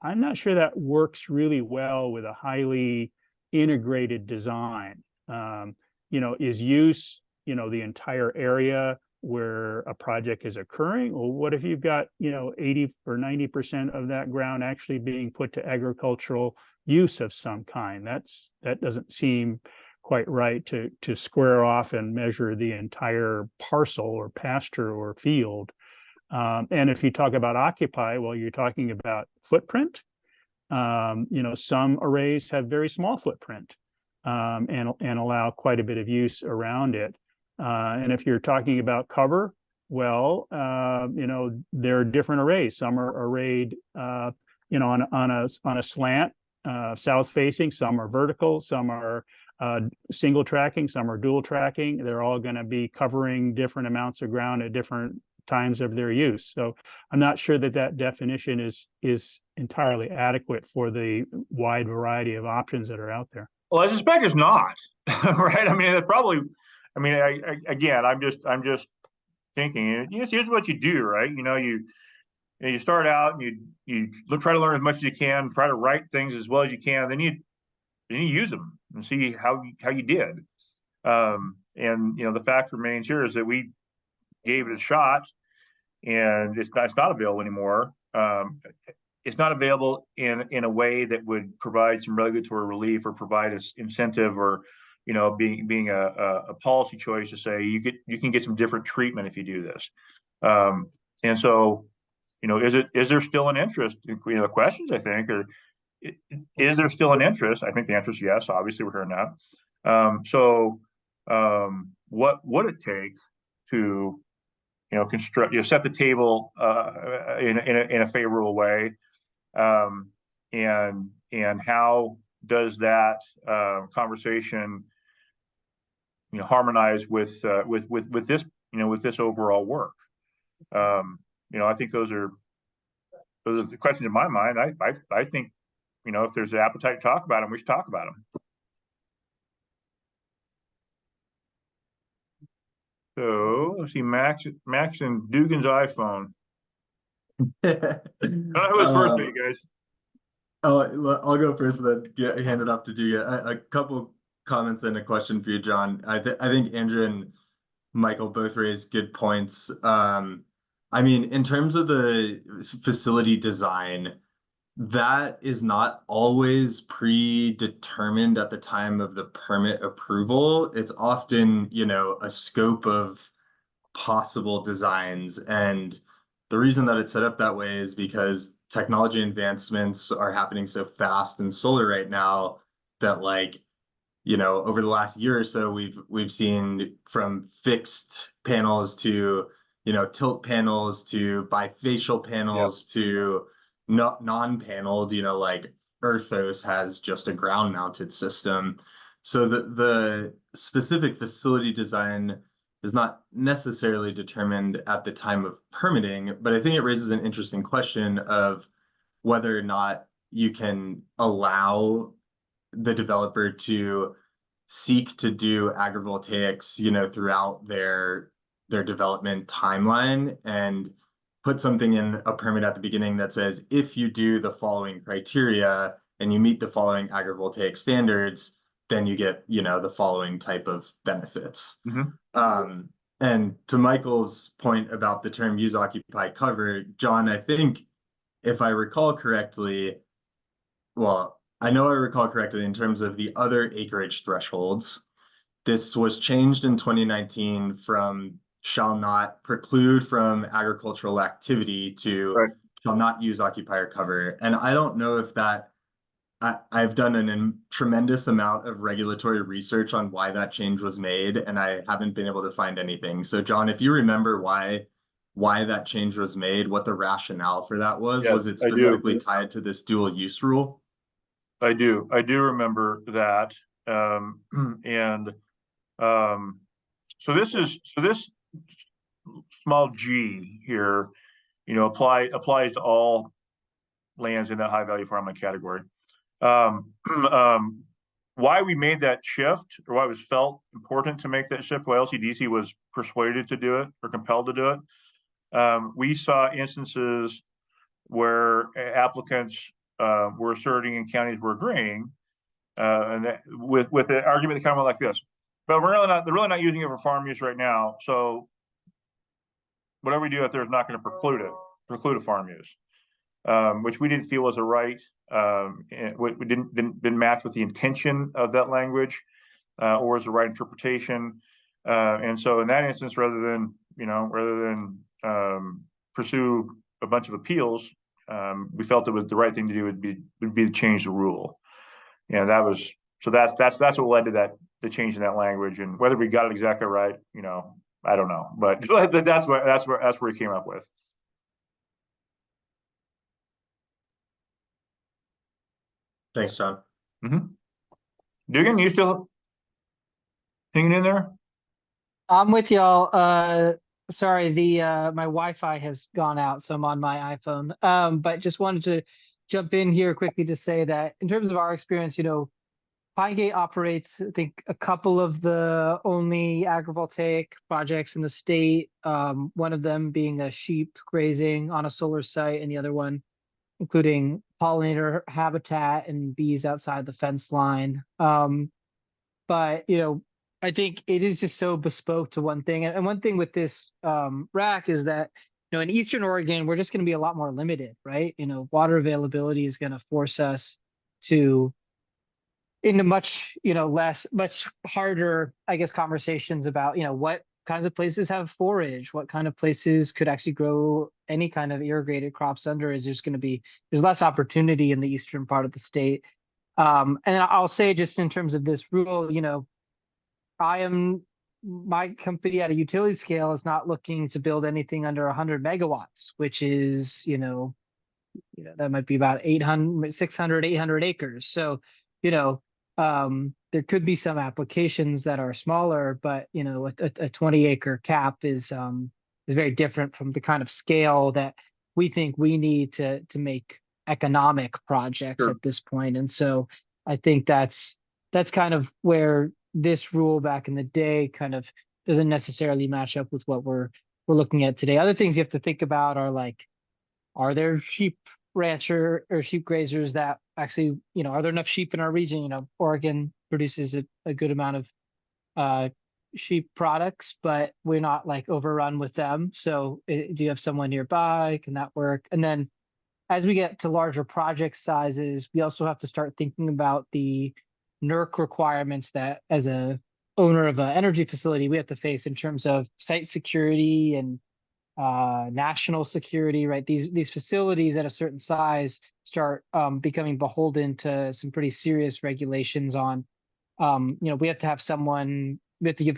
I'm not sure that works really well with a highly integrated design. Is use the entire area where a project is occurring? Or what if you've got 80 or 90% of that ground actually being put to agricultural use of some kind? That doesn't seem quite right to square off and measure the entire parcel or pasture or field. And if you talk about occupy, well, you're talking about footprint. Some arrays have very small footprint and allow quite a bit of use around it. And if you're talking about cover, well, there are different arrays. Some are arrayed, on a slant, south facing. Some are vertical. Some are single tracking. Some are dual tracking. They're all going to be covering different amounts of ground at different times of their use. So I'm not sure that definition is entirely adequate for the wide variety of options that are out there. Well, I suspect it's not, right? I mean, it probably. I mean, again, I'm just thinking. Here's what you do, right? You start out and you try to learn as much as you can, try to write things as well as you can. Then you use them and see how you did. And the fact remains here is that we gave it a shot, and it's not available anymore. It's not available in a way that would provide some regulatory relief or provide us incentive, or being a policy choice to say you can get some different treatment if you do this. And so, is there still an interest? The questions, I think, are, is there still an interest? I think the answer is yes. Obviously, we're hearing that. What would it take to construct, set the table in a favorable way, and how does that conversation harmonize with this with this overall work? I think those are the questions in my mind. I think if there's an appetite to talk about them, we should talk about them. So let's see, Max and Dugan's iPhone. I don't know who was first, you guys. I'll go first, then hand it off to Dugan. A couple comments and a question for you, John. I think Andrew and Michael both raised good points. I mean, in terms of the facility design, that is not always predetermined at the time of the permit approval. It's often, a scope of possible designs. And the reason that it's set up that way is because technology advancements are happening so fast in solar right now that, over the last year or so, we've seen from fixed panels to, tilt panels to bifacial panels to non-paneled, like Earthos has just a ground mounted system. So the specific facility design is not necessarily determined at the time of permitting, but I think it raises an interesting question of whether or not you can allow the developer to seek to do agrivoltaics, throughout their development timeline, and put something in a permit at the beginning that says, if you do the following criteria and you meet the following agrivoltaic standards, then you get, the following type of benefits. Mm-hmm. And to Michael's point about the term use, occupy, cover, John, I think if I recall correctly, I know I recall correctly in terms of the other acreage thresholds, this was changed in 2019 from shall not preclude from agricultural activity to right. Shall not use, occupy, or cover. And I don't know if that, I've done a tremendous amount of regulatory research on why that change was made, and I haven't been able to find anything. So John, if you remember why that change was made, what the rationale for that was it specifically tied to this dual use rule? I do remember that. So this small g here, applies to all lands in that high value farmland category. Why we made that shift, or why it was felt important to make that shift, why LCDC was persuaded to do it or compelled to do it. We saw instances where applicants were asserting and counties were agreeing, and that with the argument that kind of went like this: but they're really not using it for farm use right now. So whatever we do out there is not going to preclude a farm use, which we didn't feel was a right. We didn't match with the intention of that language. or is the right interpretation. And so in that instance, rather than pursue a bunch of appeals, we felt it was the right thing to do would be to change the rule. And that's what led to the change in that language. And whether we got it exactly right, I don't know, but that's where we came up with. Thanks, John. Dugan, you still hanging in there? I'm with y'all. Sorry, my Wi-Fi has gone out, so I'm on my iPhone. But just wanted to jump in here quickly to say that in terms of our experience, Pinegate operates, I think, a couple of the only agrivoltaic projects in the state. One of them being a sheep grazing on a solar site, and the other one including pollinator habitat and bees outside the fence line. But I think it is just so bespoke to one thing. And one thing with this RAC is that, in Eastern Oregon, we're just going to be a lot more limited, right? Water availability is going to force us into much harder, I guess, conversations about, what kinds of places have forage, what kind of places could actually grow any kind of irrigated crops under. There's less opportunity in the eastern part of the state. And I'll say, just in terms of this rule, my company at a utility scale is not looking to build anything under 100 megawatts, which is, that might be about 600, 800 acres. So, there could be some applications that are smaller, but, a 20-acre cap is very different from the kind of scale that we think we need to make economic projects Sure. at this point. And so I think that's kind of where this rule back in the day kind of doesn't necessarily match up with what we're looking at today. Other things you have to think about are like, are there sheep rancher or sheep grazers that actually, are there enough sheep in our region? Oregon produces a good amount of sheep products, but we're not like overrun with them. So do you have someone nearby? Can that work? And then as we get to larger project sizes, we also have to start thinking about the NERC requirements that as a owner of an energy facility, we have to face in terms of site security and national security, right? These facilities at a certain size start becoming beholden to some pretty serious regulations on, we have to have we have to give,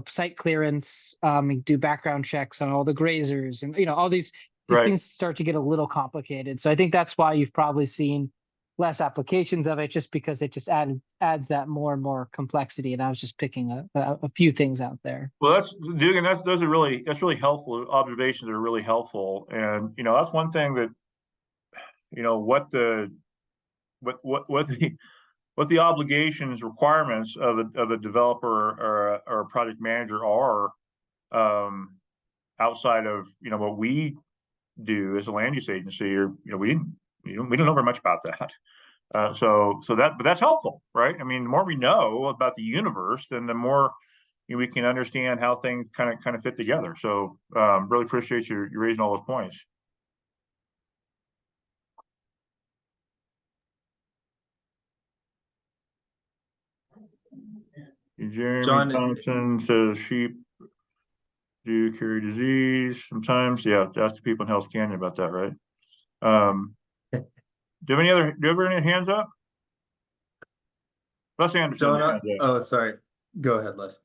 site clearance, and do background checks on all the grazers, and, all these Right. things start to get a little complicated. So I think that's why you've probably seen less applications of it, just because it just adds that more and more complexity. And I was just picking a few things out there. Well, Dugan, that's really helpful. Observations are really helpful. And, that's one thing that, what the obligations, requirements of a developer or a project manager are, outside of, what we do as a land use agency, or, we don't know very much about that. But that's helpful, right? I mean, the more we know about the universe, then the more we can understand how things kind of fit together. So really appreciate you raising all those points. Jeremy John- Thompson says sheep do carry disease sometimes. Yeah, ask the people in Hell's Canyon about that, right? Do you have any hands up? Les Anderson. John, oh, sorry. Go ahead, Les.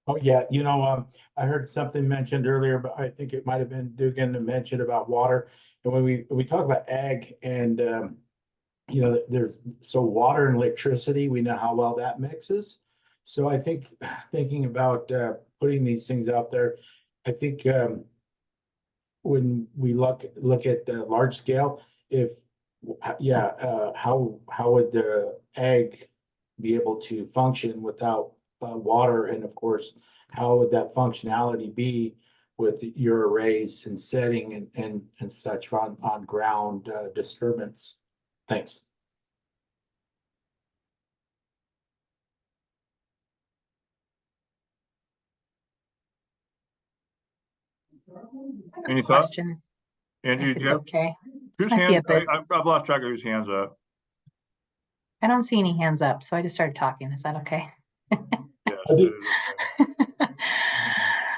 Oh, yeah, I heard something mentioned earlier, but I think it might have been Dugan that mentioned about water. And when we talk about ag and, there's water and electricity, we know how well that mixes. So I think thinking about putting these things out there, I think when we look at the large scale, how would the ag be able to function without water? And of course, how would that functionality be with your arrays and setting and such on ground disturbance? Thanks. Any thoughts? Question, Andrew, if it's okay. This whose might be a hands? bit, I've lost track of whose hands up. I don't see any hands up, so I just started talking. Is that okay? Yes, I do- it is.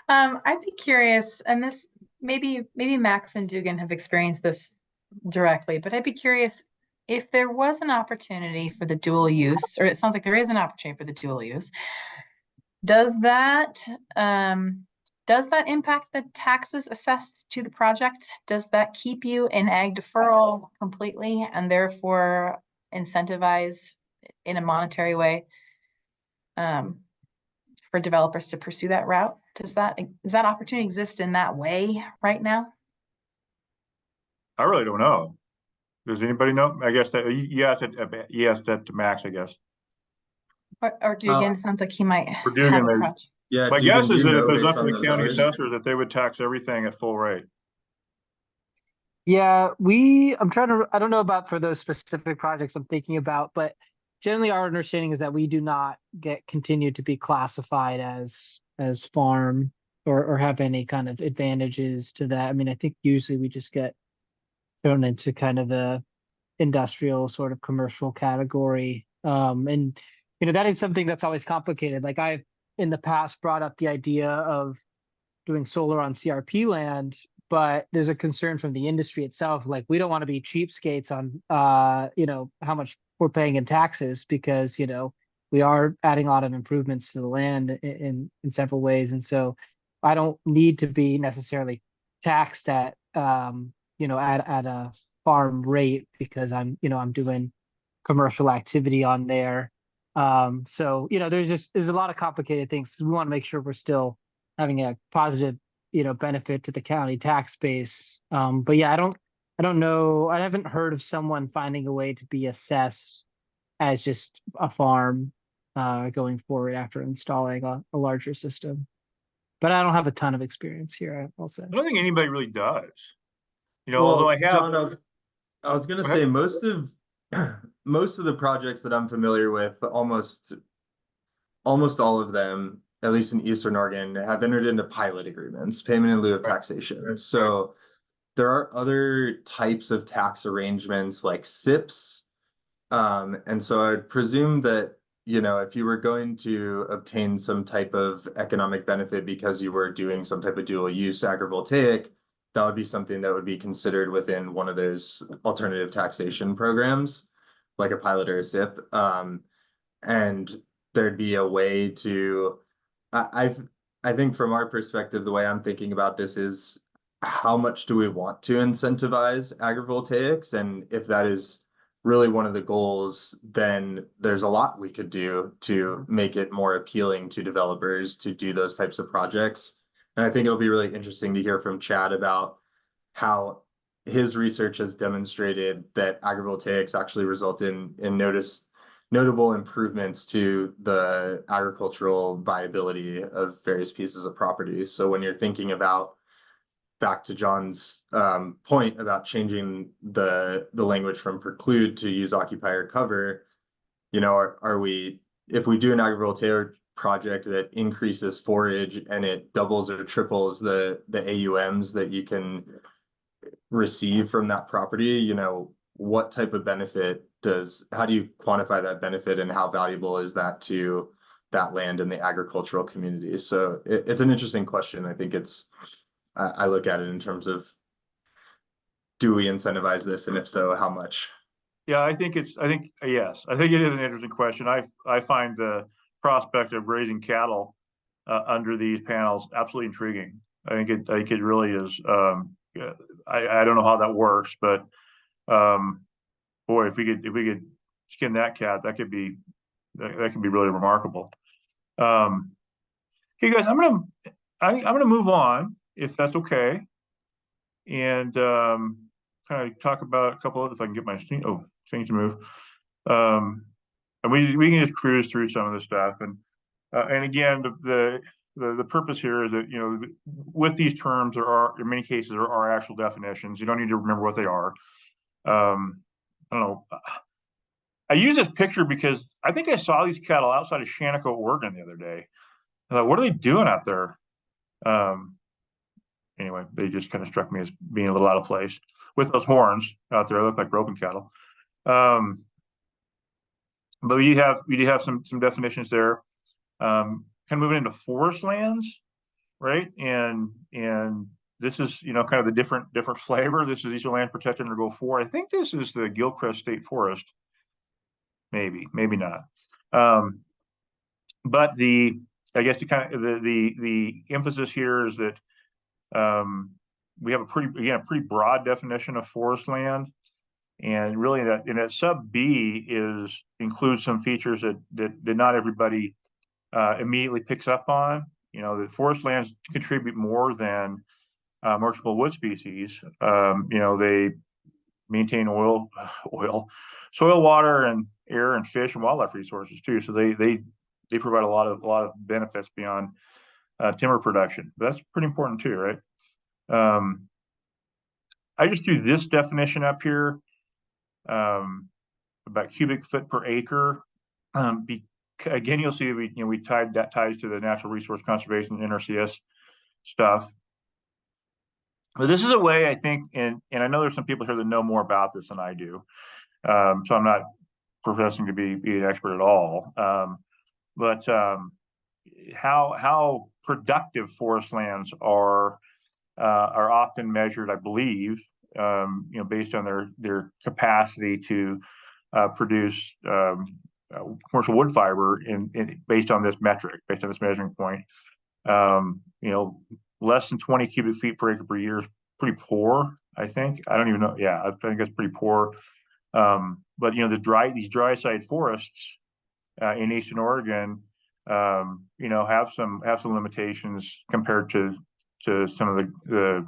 I'd be curious, and this maybe Max and Dugan have experienced this directly, but I'd be curious if there was an opportunity for the dual use, or it sounds like there is an opportunity for the dual use. Does that impact the taxes assessed to the project? Does that keep you in ag deferral completely and therefore incentivize in a monetary way for developers to pursue that route? Does that opportunity exist in that way right now? I really don't know. Does anybody know? I guess that yes, that to Max, I guess. Or Dugan, sounds like he might Or Dugan, have a maybe. project. Yeah, My Dugan, guess do is you that if know it was based up to on the those county others? assessors, that they would tax everything at full rate. Yeah, I don't know about for those specific projects I'm thinking about, but generally our understanding is that we do not continue to be classified as farm or have any kind of advantages to that. I mean, I think usually we just get thrown into kind of a industrial sort of commercial category. And that is something that's always complicated. Like I've in the past brought up the idea of doing solar on CRP land, but there's a concern from the industry itself. Like we don't want to be cheapskates on how much we're paying in taxes because we are adding a lot of improvements to the land in several ways. And so I don't need to be necessarily taxed at at a farm rate because I'm doing commercial activity on there. So there's a lot of complicated things. We want to make sure we're still having a positive benefit to the county tax base. But yeah, I don't know. I haven't heard of someone finding a way to be assessed as just a farm going forward after installing a larger system. But I don't have a ton of experience here, I'll say. I don't think anybody really does. Well, although I have. John, I was gonna Go say ahead. most of the projects that I'm familiar with, almost all of them, at least in Eastern Oregon, have entered into pilot agreements, payment in lieu of taxation. So there are other types of tax arrangements like SIPs. And so I'd presume that, if you were going to obtain some type of economic benefit because you were doing some type of dual use agrivoltaic, that would be something that would be considered within one of those alternative taxation programs, like a pilot or a SIP. And there'd be a way to, I think from our perspective, the way I'm thinking about this is how much do we want to incentivize agrivoltaics? And if that is really one of the goals, then there's a lot we could do to make it more appealing to developers to do those types of projects. And I think it'll be really interesting to hear from Chad about how his research has demonstrated that agrivoltaics actually result in notable improvements to the agricultural viability of various pieces of property. So when you're thinking about, back to John's point about changing the language from preclude to use occupier cover, are we, if we do an agrivoltaic project that increases forage and it doubles or triples the AUMs that you can receive from that property, what type of benefit how do you quantify that benefit and how valuable is that to that land in the agricultural community? So it's an interesting question. I think I look at it in terms of, do we incentivize this, and if so, how much? Yeah, I think yes. I think it is an interesting question. I find the prospect of raising cattle under these panels absolutely intriguing. I think it really is. I don't know how that works, but boy, if we could skin that cat, that could be really remarkable. Hey guys, I'm gonna move on if that's okay, and kind of talk about a couple of, if I can get my thing to move. And we can just cruise through some of this stuff, and again, the purpose here is that with these terms there are, in many cases, there are actual definitions. You don't need to remember what they are. I don't know. I use this picture because I think I saw these cattle outside of Shaniko, Oregon the other day. I thought, what are they doing out there? Anyway, they just kind of struck me as being a little out of place with those horns out there. They look like roping cattle. But we do have some definitions there. kind of moving into forest lands, right? And this is, you know, kind of the different flavor. This is these are land protected under Goal 4. I think this is the Gilchrist State Forest. Maybe not. But I guess the emphasis here is that we have a pretty broad definition of forest land, and really that sub B includes some features that not everybody immediately picks up on. You know, the forest lands contribute more than marketable wood species. You know, they maintain soil, water, and air, and fish and wildlife resources too. So they provide a lot of benefits beyond timber production. But that's pretty important too, right? I just threw this definition up here about cubic foot per acre. Again, you'll see we tied that ties to the natural resource conservation NRCS stuff. But this is a way, I think, and I know there's some people here that know more about this than I do. So I'm not professing to be an expert at all. But how productive forest lands are often measured, I believe, you know, based on their capacity to produce commercial wood fiber based on this metric, based on this measuring point. You know, less than 20 cubic feet per acre per year is pretty poor, I think. I don't even know. Yeah, I think that's pretty poor. But you know, these dry side forests in Eastern Oregon, you know, have some limitations compared to some of the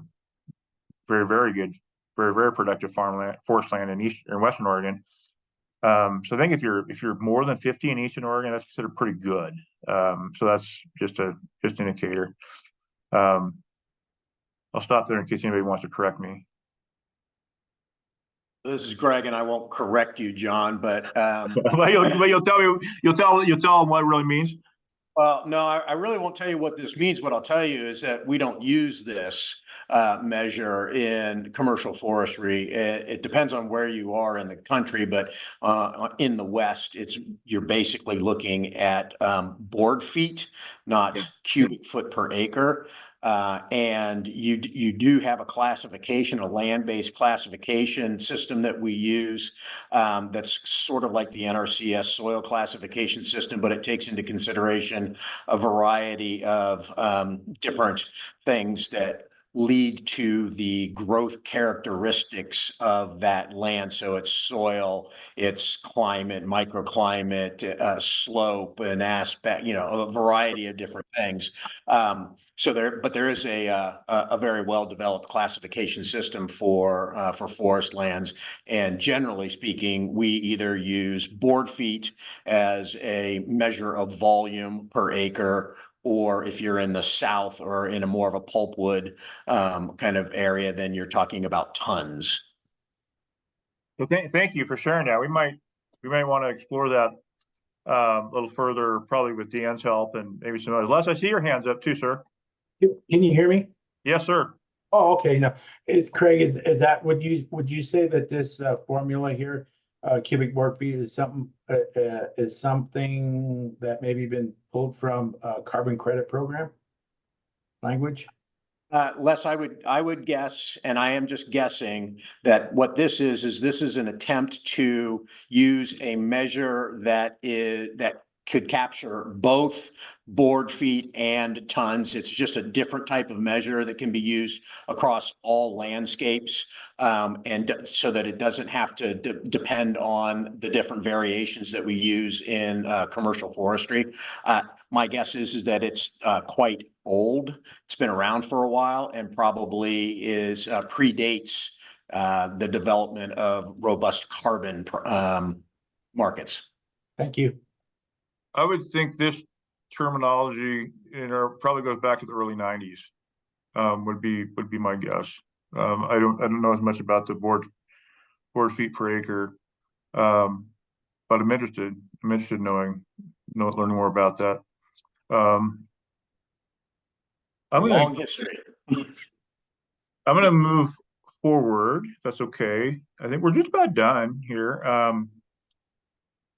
very, very good, very, very productive forest land in Western Oregon. So I think if you're more than 50 in Eastern Oregon, that's considered pretty good. So that's just an indicator. I'll stop there in case anybody wants to correct me. This is Greg, and I won't correct you, John, but but you'll tell them what it really means. well, no, I really won't tell you what this means. What I'll tell you is that we don't use this measure in commercial forestry. It depends on where you are in the country, but in the West, you're basically looking at board feet, not cubic foot per acre. And you do have a classification, a land-based classification system that we use that's sort of like the NRCS soil classification system, but it takes into consideration a variety of different things that lead to the growth characteristics of that land. So it's soil, it's climate, microclimate, slope, and aspect, you know, a variety of different things. But there is a very well-developed classification system for forest lands. And generally speaking, we either use board feet as a measure of volume per acre, or if you're in the South or in a more of a pulpwood kind of area, then you're talking about tons. So thank you for sharing that. We might want to explore that a little further, probably with Dan's help and maybe some others. Les, I see your hands up too, sir. Can you hear me? Yes, sir. Oh, okay. No, it's Craig. Is that would you say that this formula here, cubic board feet, is something that maybe been pulled from carbon credit program language? Les, I would guess, and I am just guessing, that what this is an attempt to use a measure that could capture both board feet and tons. It's just a different type of measure that can be used across all landscapes, and so that it doesn't have to depend on the different variations that we use in commercial forestry. My guess is that it's quite old. It's been around for a while and probably predates the development of robust carbon markets. Thank you. I would think this terminology probably goes back to the early 90s. Would be my guess. I don't know as much about the board feet per acre, but I'm interested in learning more about that. Long history. I'm gonna move forward, if that's okay. I think we're just about done here.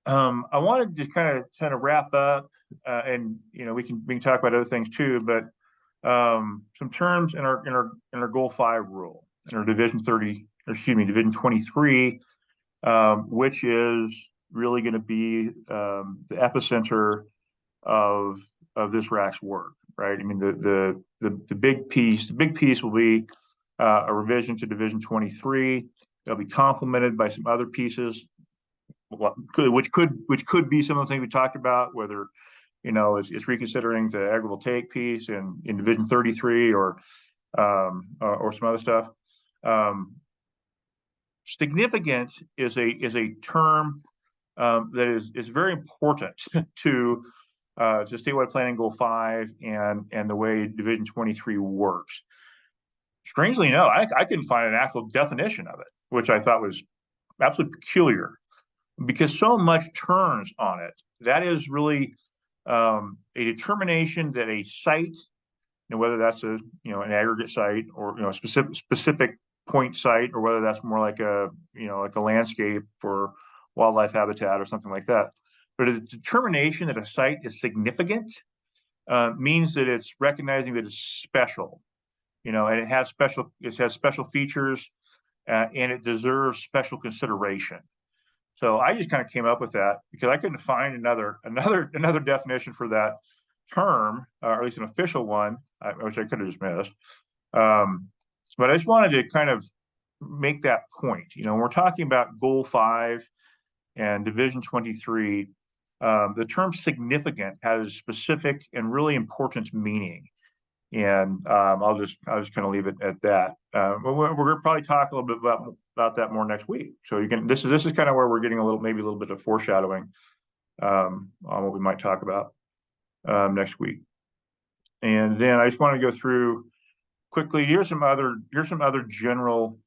I wanted to kind of wrap up, and we can talk about other things too, but some terms in our Goal 5 rule, in our Division Division 23, which is really going to be the epicenter of this RAC's work, right? I mean, the big piece will be a revision to Division 23. It'll be complemented by some other pieces, which could be some of the things we talked about, whether it's reconsidering the agrivoltaic piece in Division 33 or some other stuff. Significant is a term that is very important to statewide planning Goal 5 and the way Division 23 works. Strangely enough, I couldn't find an actual definition of it, which I thought was absolutely peculiar, because so much turns on it. That is really a determination that a site, whether that's an aggregate site or a specific point site, or whether that's more like a landscape for wildlife habitat or something like that. But a determination that a site is significant means that it's recognizing that it's special, and it has special features, and it deserves special consideration. So I just kind of came up with that because I couldn't find another definition for that term, or at least an official one, which I could have just missed. But I just wanted to kind of make that point. When we're talking about Goal 5 and Division 23, the term significant has specific and really important meaning. And I'll just kind of leave it at that. We're going to probably talk a little bit about that more next week. So this is kind of where we're getting maybe a little bit of foreshadowing on what we might talk about next week. And then I just want to go through quickly. Here's some other general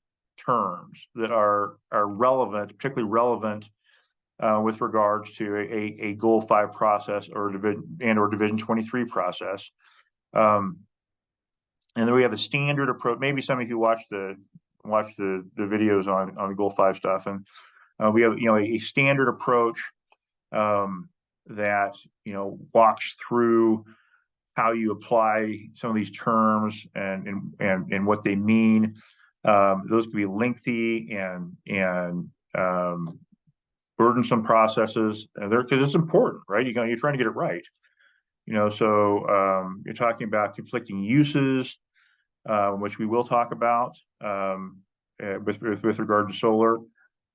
terms that are relevant, particularly relevant with regards to a Goal 5 process or Division 23 process. And then we have a standard approach. Maybe some of you watch the videos on the Goal 5 stuff, and we have a standard approach that walks through how you apply some of these terms and what they mean. Those can be lengthy and burdensome processes, because it's important, right? You're trying to get it right. So you're talking about conflicting uses, which we will talk about with regard to solar.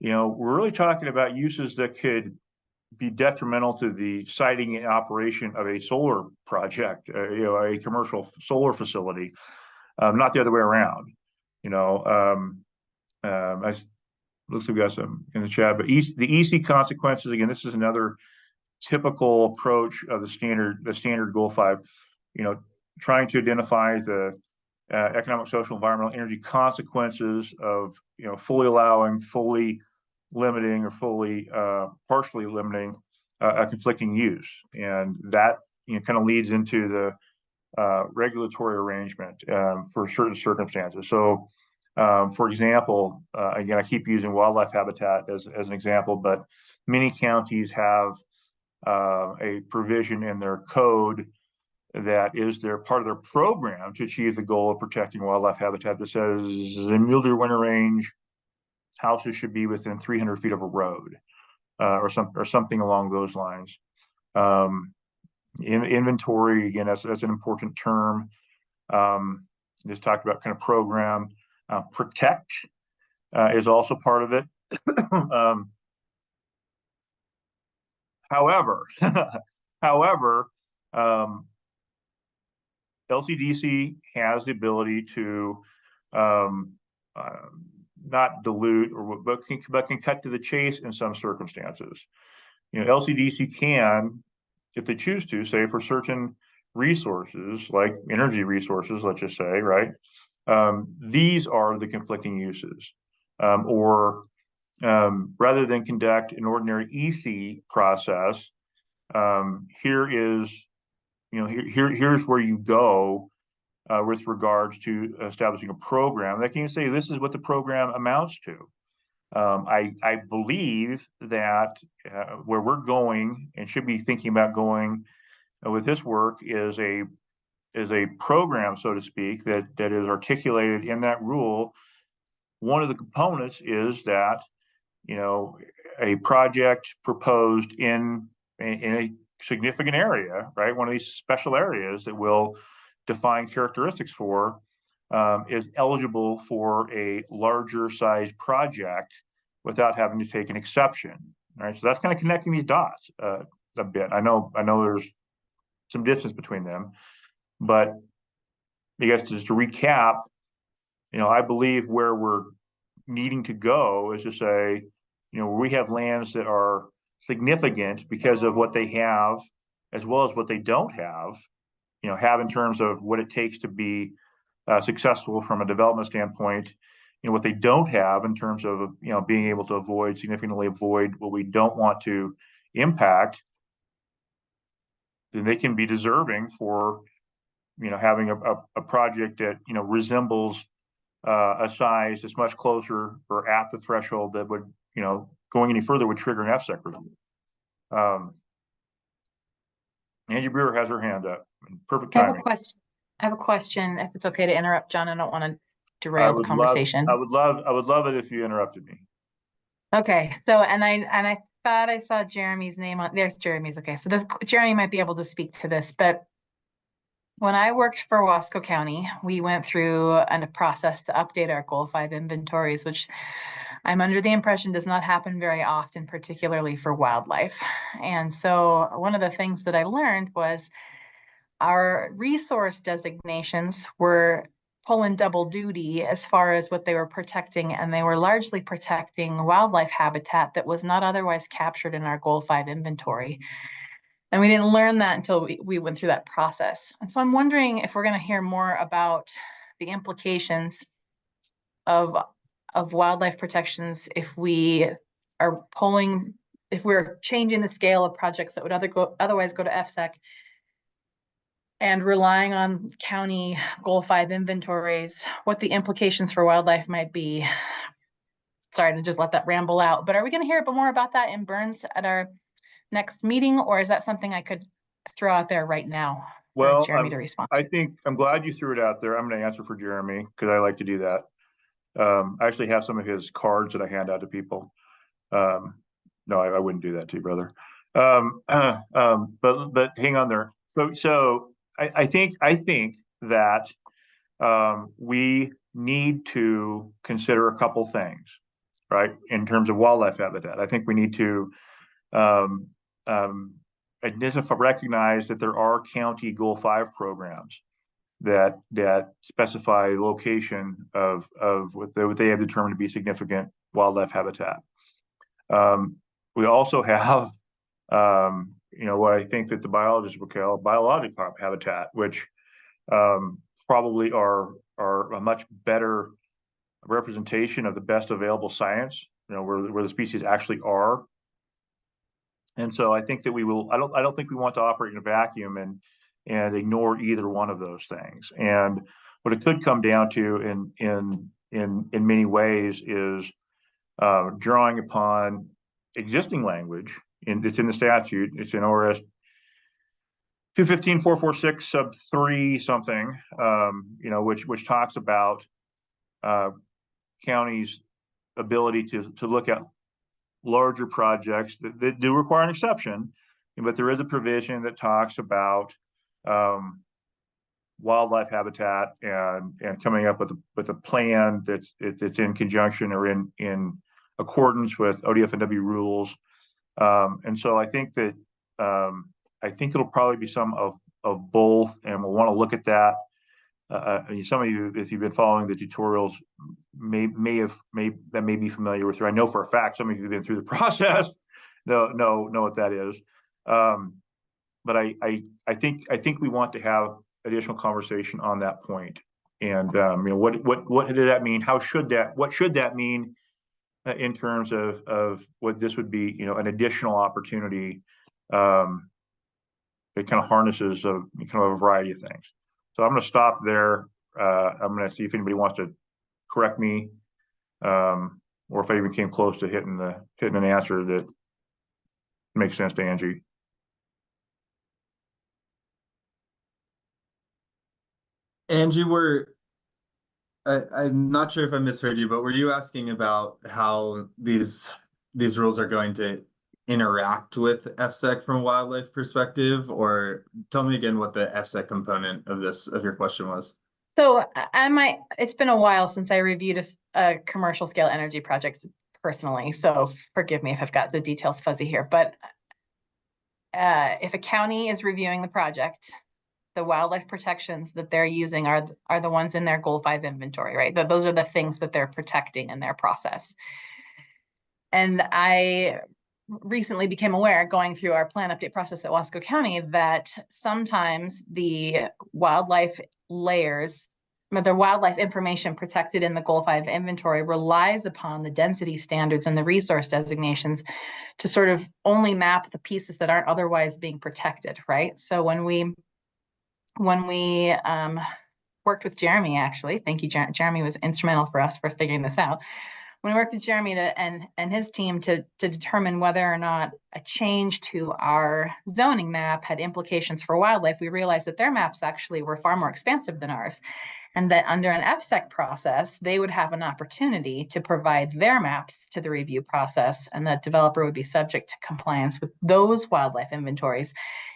We're really talking about uses that could be detrimental to the siting and operation of a solar project, a commercial solar facility, not the other way around. Looks like we got some in the chat, but the EC consequences, again, this is another typical approach of the standard Goal 5, trying to identify the economic, social, environmental, energy consequences of fully allowing, fully limiting, or fully partially limiting a conflicting use, and that kind of leads into the regulatory arrangement for certain circumstances. So, for example, again, I keep using wildlife habitat as an example, but many counties have a provision in their code that is part of their program to achieve the goal of protecting wildlife habitat that says in mule deer winter range, houses should be within 300 feet of a road, or something along those lines. Inventory, again, that's an important term. Just talked about kind of program. Protect is also part of it. However, LCDC has the ability to not dilute but can cut to the chase in some circumstances. LCDC can, if they choose to, say for certain resources like energy resources, let's just say, right? These are the conflicting uses, or rather than conduct an ordinary EC process, here's where you go with regards to establishing a program that can say this is what the program amounts to. I believe that where we're going and should be thinking about going with this work is a program, so to speak, that is articulated in that rule. One of the components is that, you know, a project proposed in a significant area, right? One of these special areas that will define characteristics for is eligible for a larger size project without having to take an exception, right? So that's kind of connecting these dots a bit. I know there's some distance between them, but I guess just to recap, you know, I believe where we're needing to go is to say, you know, we have lands that are significant because of what they have, as well as what they don't have, you know, have in terms of what it takes to be successful from a development standpoint, you know, what they don't have in terms of, you know, being able to significantly avoid what we don't want to impact, then they can be deserving for, you know, having a project that, you know, resembles a size that's much closer or at the threshold that would, you know, going any further would trigger an FSEC review. Angie Brewer has her hand up. Perfect timing. I have a question, if it's okay to interrupt, John. I don't want to derail the conversation. I would love it if you interrupted me. Okay, so and I thought I saw Jeremy's name on there's Jeremy's. Okay, so Jeremy might be able to speak to this, but when I worked for Wasco County, we went through a process to update our Goal 5 inventories, which I'm under the impression does not happen very often, particularly for wildlife. And so one of the things that I learned was our resource designations were pulling double duty as far as what they were protecting, and they were largely protecting wildlife habitat that was not otherwise captured in our Goal 5 inventory. And we didn't learn that until we went through that process. And so I'm wondering if we're going to hear more about the implications of wildlife protections if we are if we're changing the scale of projects that would otherwise go to FSEC and relying on county Goal 5 inventories, what the implications for wildlife might be. Sorry to just let that ramble out, but are we going to hear a bit more about that in Burns at our next meeting, or is that something I could throw out there right now for Jeremy to respond to? I think I'm glad you threw it out there. I'm going to answer for Jeremy because I like to do that. I actually have some of his cards that I hand out to people. No, I wouldn't do that to you, brother. But hang on there. So I think that we need to consider a couple things, right? In terms of wildlife habitat, I think we need to recognize that there are county Goal 5 programs that specify location of what they have determined to be significant wildlife habitat. We also have you know, what I think that the biologists would call biologic habitat, which probably are a much better representation of the best available science, you know, where the species actually are. And so I think that we will, I don't think we want to operate in a vacuum and ignore either one of those things. And what it could come down to in many ways is drawing upon existing language it's in the statute. It's in ORS 215-446 sub 3 something, you know, which talks about counties' ability to look at larger projects that do require an exception, but there is a provision that talks about wildlife habitat and coming up with a plan that's in conjunction or in accordance with ODF&W rules. And so I think that I think it'll probably be some of both, and we'll want to look at that. Some of you, if you've been following the tutorials, may be familiar with her. I know for a fact some of you have been through the process, know what that is. But I think we want to have additional conversation on that point. And you know, what does that mean? What should that mean in terms of what this would be? You know, an additional opportunity. It kind of harnesses kind of a variety of things. So I'm going to stop there. I'm going to see if anybody wants to correct me. or if I even came close to hitting an answer that makes sense to Angie. Angie, I'm not sure if I misheard you, but were you asking about how these rules are going to interact with FSEC from a wildlife perspective? Or tell me again what the FSEC component of your question was. So it's been a while since I reviewed a commercial scale energy project personally, so forgive me if I've got the details fuzzy here, but if a county is reviewing the project, the wildlife protections that they're using are the ones in their Goal 5 inventory, right? Those are the things that they're protecting in their process. And I recently became aware, going through our plan update process at Wasco County, that sometimes the wildlife layers, the wildlife information protected in the Goal 5 inventory relies upon the density standards and the resource designations to sort of only map the pieces that aren't otherwise being protected, right? So when we worked with Jeremy, actually, thank you, Jeremy was instrumental for us for figuring this out. When we worked with Jeremy and his team to determine whether or not a change to our zoning map had implications for wildlife, we realized that their maps actually were far more expansive than ours, and that under an FSEC process, they would have an opportunity to provide their maps to the review process, and that developer would be subject to compliance with those wildlife inventories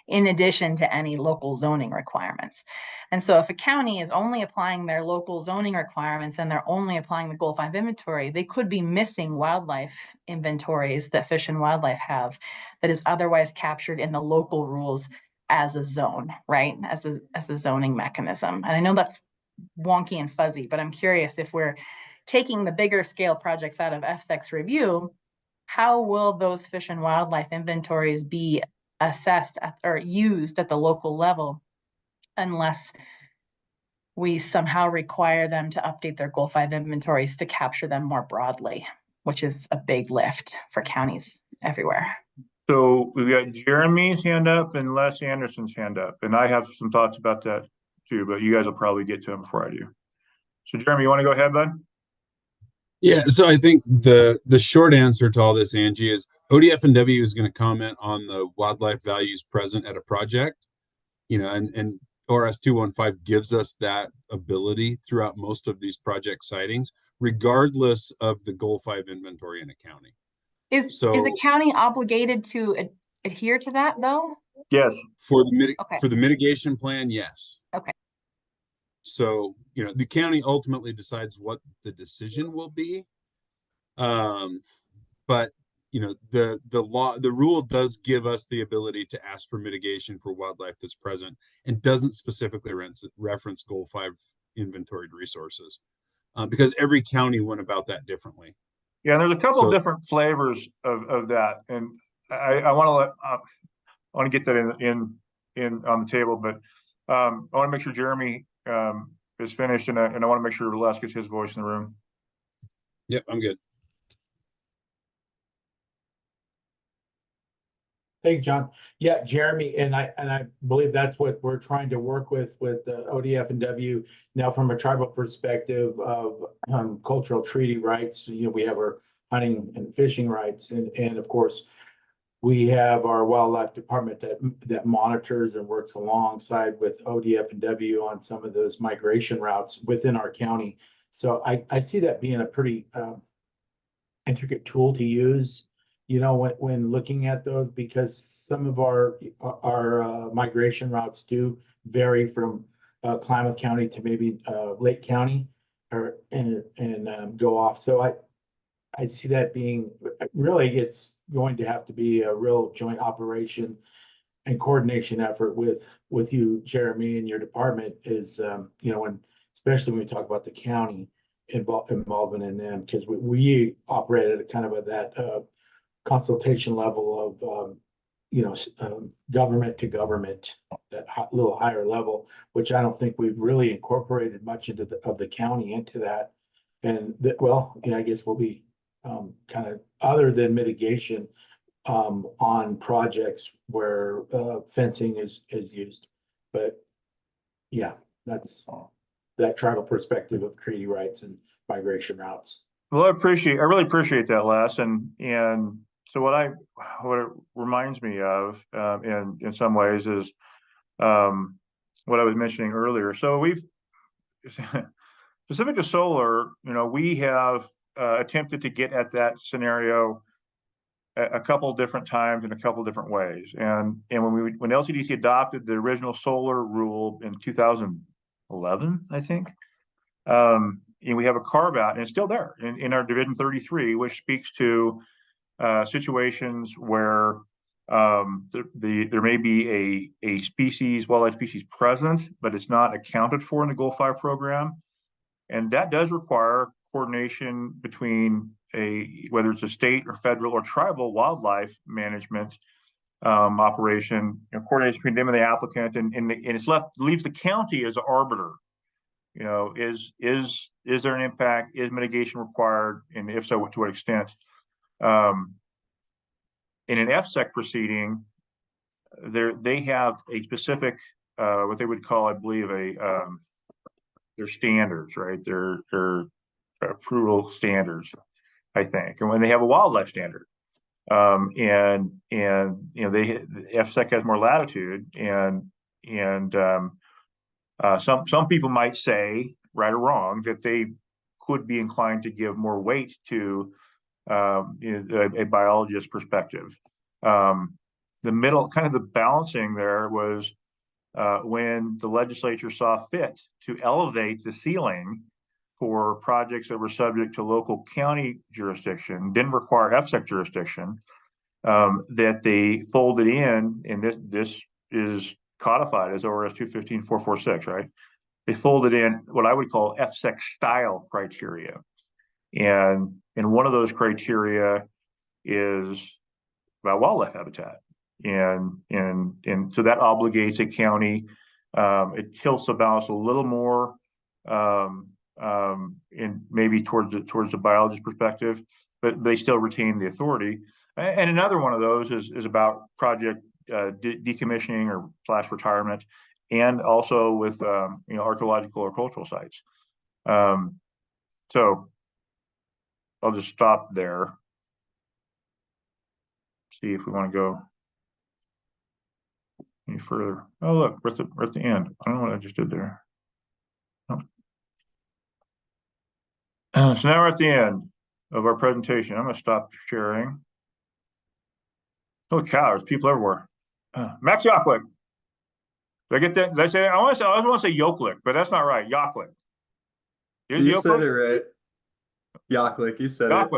in addition to any local zoning requirements. And so if a county is only applying their local zoning requirements and they're only applying the Goal 5 inventory, they could be missing wildlife inventories that Fish and Wildlife have that is otherwise captured in the local rules as a zone, right? As a zoning mechanism. And I know that's wonky and fuzzy, but I'm curious, if we're taking the bigger scale projects out of FSEC's review, how will those Fish and Wildlife inventories be assessed or used at the local level unless we somehow require them to update their Goal 5 inventories to capture them more broadly, which is a big lift for counties everywhere. So we've got Jeremy's hand up and Les Anderson's hand up, and I have some thoughts about that too, but you guys will probably get to them before I do. So Jeremy, you want to go ahead, bud? Yeah, so I think the short answer to all this, Angie, is ODF&W is going to comment on the wildlife values present at a project, and ORS 215 gives us that ability throughout most of these project sightings, regardless of the Goal 5 inventory in a county. Is a county obligated to adhere to that though? Yes. For the mitigation plan, yes. Okay. So, the county ultimately decides what the decision will be. But the rule does give us the ability to ask for mitigation for wildlife that's present and doesn't specifically reference Goal 5 inventoried resources, because every county went about that differently. Yeah, and there's a couple of different flavors of that, and I want to get that in on the table, but I want to make sure Jeremy is finished, and I want to make sure Les gets his voice in the room. Yep, I'm good. Thank you, John. Yeah, Jeremy, and I believe that's what we're trying to work with ODF&W now from a tribal perspective of cultural treaty rights. We have our hunting and fishing rights, and of course, we have our wildlife department that monitors and works alongside with ODF&W on some of those migration routes within our county. So I see that being a pretty intricate tool to use, when looking at those, because some of our migration routes do vary from Klamath County to maybe Lake County and go off. So I see that being really, it's going to have to be a real joint operation and coordination effort with you, Jeremy, and your department is, especially when we talk about the county involvement in them, because we operated at kind of that consultation level of, government to government, that little higher level, which I don't think we've really incorporated much into the county into that. And I guess we'll be kind of, other than mitigation, on projects where fencing is used. But yeah, that's that tribal perspective of treaty rights and migration routes. Well, I really appreciate that, Les. And so what it reminds me of, in some ways is, what I was mentioning earlier. So we've, specific to solar, we have attempted to get at that scenario a couple different times in a couple different ways. And when LCDC adopted the original solar rule in 2011, I think, and we have a carve out, and it's still there in our Division 33, which speaks to situations where there may be a wildlife species present, but it's not accounted for in the Goal 5 program. And that does require coordination between whether it's a state or federal or tribal wildlife management operation, coordination between them and the applicant, and it's leaves the county as the arbiter. Is there an impact? Is mitigation required? And if so, to what extent? In an FSEC proceeding, they have a specific, what they would call, I believe, their standards, right? Their approval standards, I think. And when they have a wildlife standard, and FSEC has more latitude, and some people might say, right or wrong, that they could be inclined to give more weight to a biologist perspective. The middle, kind of the balancing there was when the legislature saw fit to elevate the ceiling for projects that were subject to local county jurisdiction, didn't require FSEC jurisdiction, that they folded in, and this is codified as ORS 215-446, right? They folded in what I would call FSEC style criteria. And one of those criteria is about wildlife habitat. And so that obligates a county. It tilts the balance a little more in maybe towards the biologist perspective, but they still retain the authority. And another one of those is about project decommissioning or / retirement, and also with archaeological or cultural sites. So I'll just stop there. See if we want to go any further. Oh, look, we're at the end. I don't know what I just did there. Oh. So now we're at the end of our presentation. I'm going to stop sharing. Holy cow, there's people everywhere. Max Yoklik. Did I get that? Did I say that? I want to say Yoklik, but that's not right. Yoklik. You said it right. Yoklik, you said it.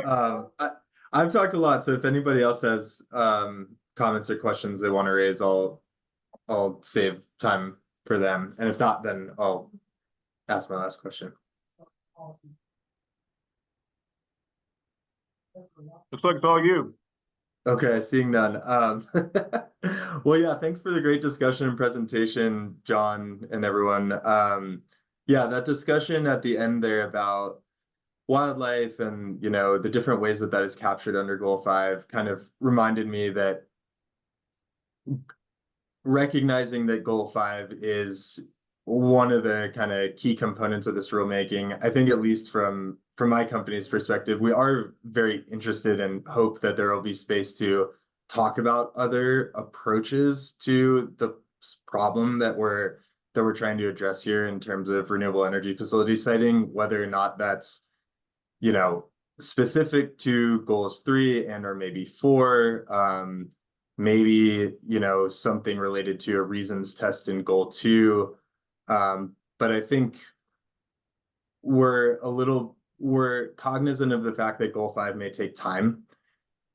I've talked a lot, so if anybody else has comments or questions they want to raise, I'll save time for them. And if not, then I'll ask my last question. Looks like it's all you. Okay, seeing none. Well, yeah, thanks for the great discussion and presentation, John and everyone. Yeah, that discussion at the end there about wildlife and the different ways that is captured under Goal 5 kind of reminded me that recognizing that Goal 5 is one of the kind of key components of this rulemaking, I think, at least from my company's perspective, we are very interested and hope that there will be space to talk about other approaches to the problem that we're trying to address here in terms of renewable energy facility siting, whether or not that's specific to goals 3 and or maybe 4, maybe something related to a reasons test in goal 2, but I think we're cognizant of the fact that goal 5 may take time,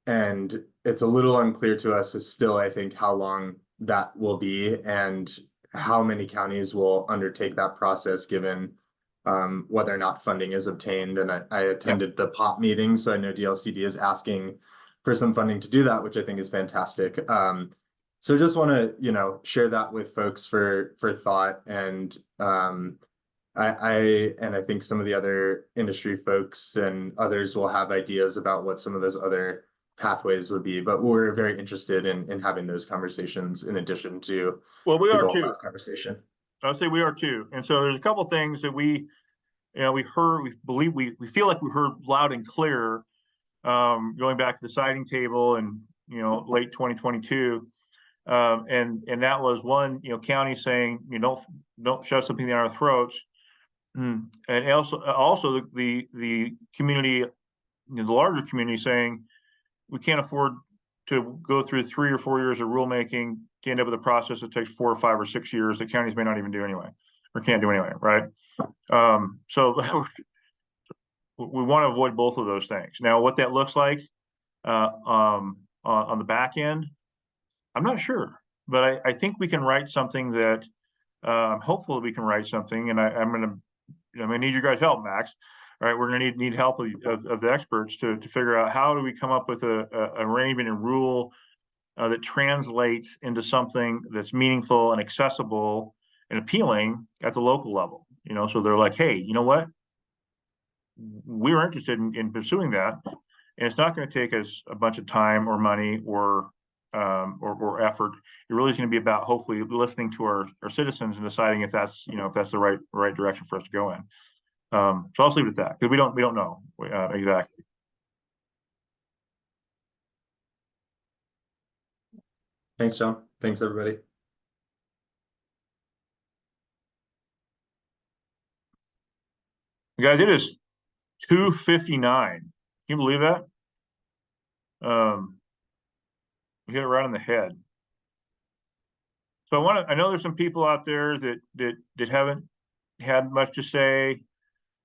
and it's a little unclear to us as still, I think, how long that will be and how many counties will undertake that process given whether or not funding is obtained. And I attended the POP meeting, so I know DLCD is asking for some funding to do that, which I think is fantastic. So just want to, share that with folks for thought. And I think some of the other industry folks and others will have ideas about what some of those other pathways would be, but we're very interested in having those conversations in addition to we are too. Conversation. I'd say we are too. And so there's a couple things that we, we feel like we heard loud and clear, going back to the siding table and, late 2022. And that was one, county saying, don't shove something down our throats. And also the community, the larger community saying, we can't afford to go through 3 or 4 years of rulemaking to end up with a process that takes 4 or 5 or 6 years that counties may not even do anyway, or can't do anyway, right? So we want to avoid both of those things. Now, what that looks like on the back end, I'm not sure, but I think we can write something that hopefully we can write something, and I'm gonna need your guys' help, Max. All right, we're gonna need help of the experts to figure out how do we come up with a arrangement and rule that translates into something that's meaningful and accessible and appealing at the local level. So they're like, hey, you know what? We're interested in pursuing that, and it's not going to take us a bunch of time or money or effort. It really is going to be about hopefully listening to our citizens and deciding if that's the right direction for us to go in. So I'll leave it at that, because we don't know exactly. Thanks, John. Thanks, everybody. Guys, it is 2:59. Can you believe that? We hit it right on the head. So I know there's some people out there that haven't had much to say.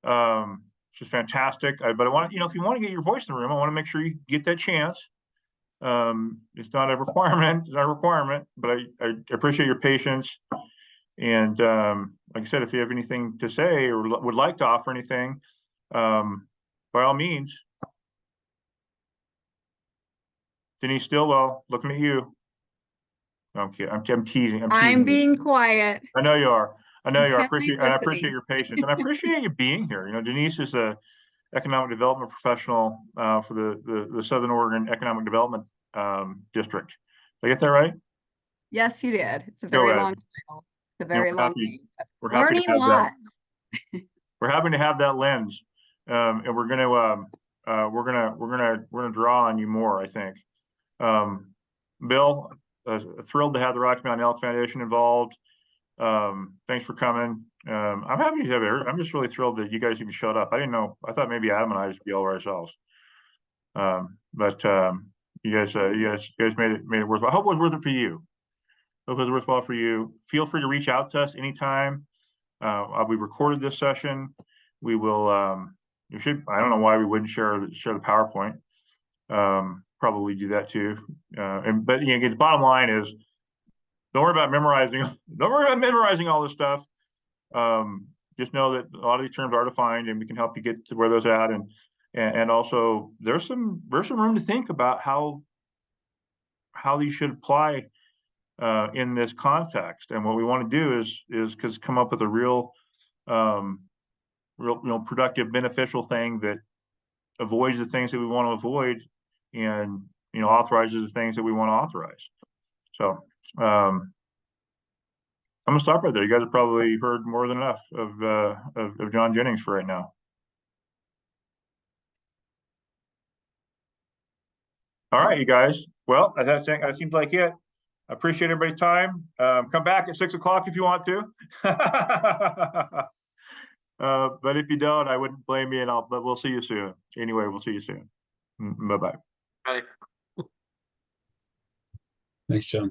Which is fantastic. But I want to, if you want to get your voice in the room, I want to make sure you get that chance. It's not a requirement, but I appreciate your patience. And like I said, if you have anything to say or would like to offer anything, by all means. Denise Stillwell, looking at you. No, I'm kidding. I'm teasing. I'm being quiet. I know you are. I Intently appreciate listening. your patience, and I appreciate you being here. Denise is a economic development professional for the Southern Oregon Economic Development District. Did I get that right? Yes, you did. It's a Go very ahead. long title. It's a very long name. We're happy Learning to have lots. that. We're happy to have that lens, and we're gonna draw on you more, I think. Bill, thrilled to have the Rocky Mountain Elk Foundation involved. Thanks for coming. I'm happy to have it. I'm just really thrilled that you guys even showed up. I didn't know. I thought maybe Adam and I just be all ourselves. But you guys made it worthwhile. I hope it was worth it for you. Hope it was worthwhile for you. Feel free to reach out to us anytime. We recorded this session. We will. You should. I don't know why we wouldn't share the PowerPoint. Probably do that too. But the bottom line is, don't worry about memorizing. Don't worry about memorizing all this stuff. Just know that a lot of these terms are defined, and we can help you get to where those at. And also there's some room to think about how these should apply in this context. And what we want to do is come up with a real productive, beneficial thing that avoids the things that we want to avoid, and authorizes the things that we want to authorize. So I'm gonna stop right there. You guys have probably heard more than enough of John Jennings for right now. All right, you guys. Well, that seems like it. I appreciate everybody's time. Come back at 6 o'clock if you want to. But if you don't, I wouldn't blame you, but we'll see you soon. Anyway, we'll see you soon. Bye-bye. Bye. Thanks, John.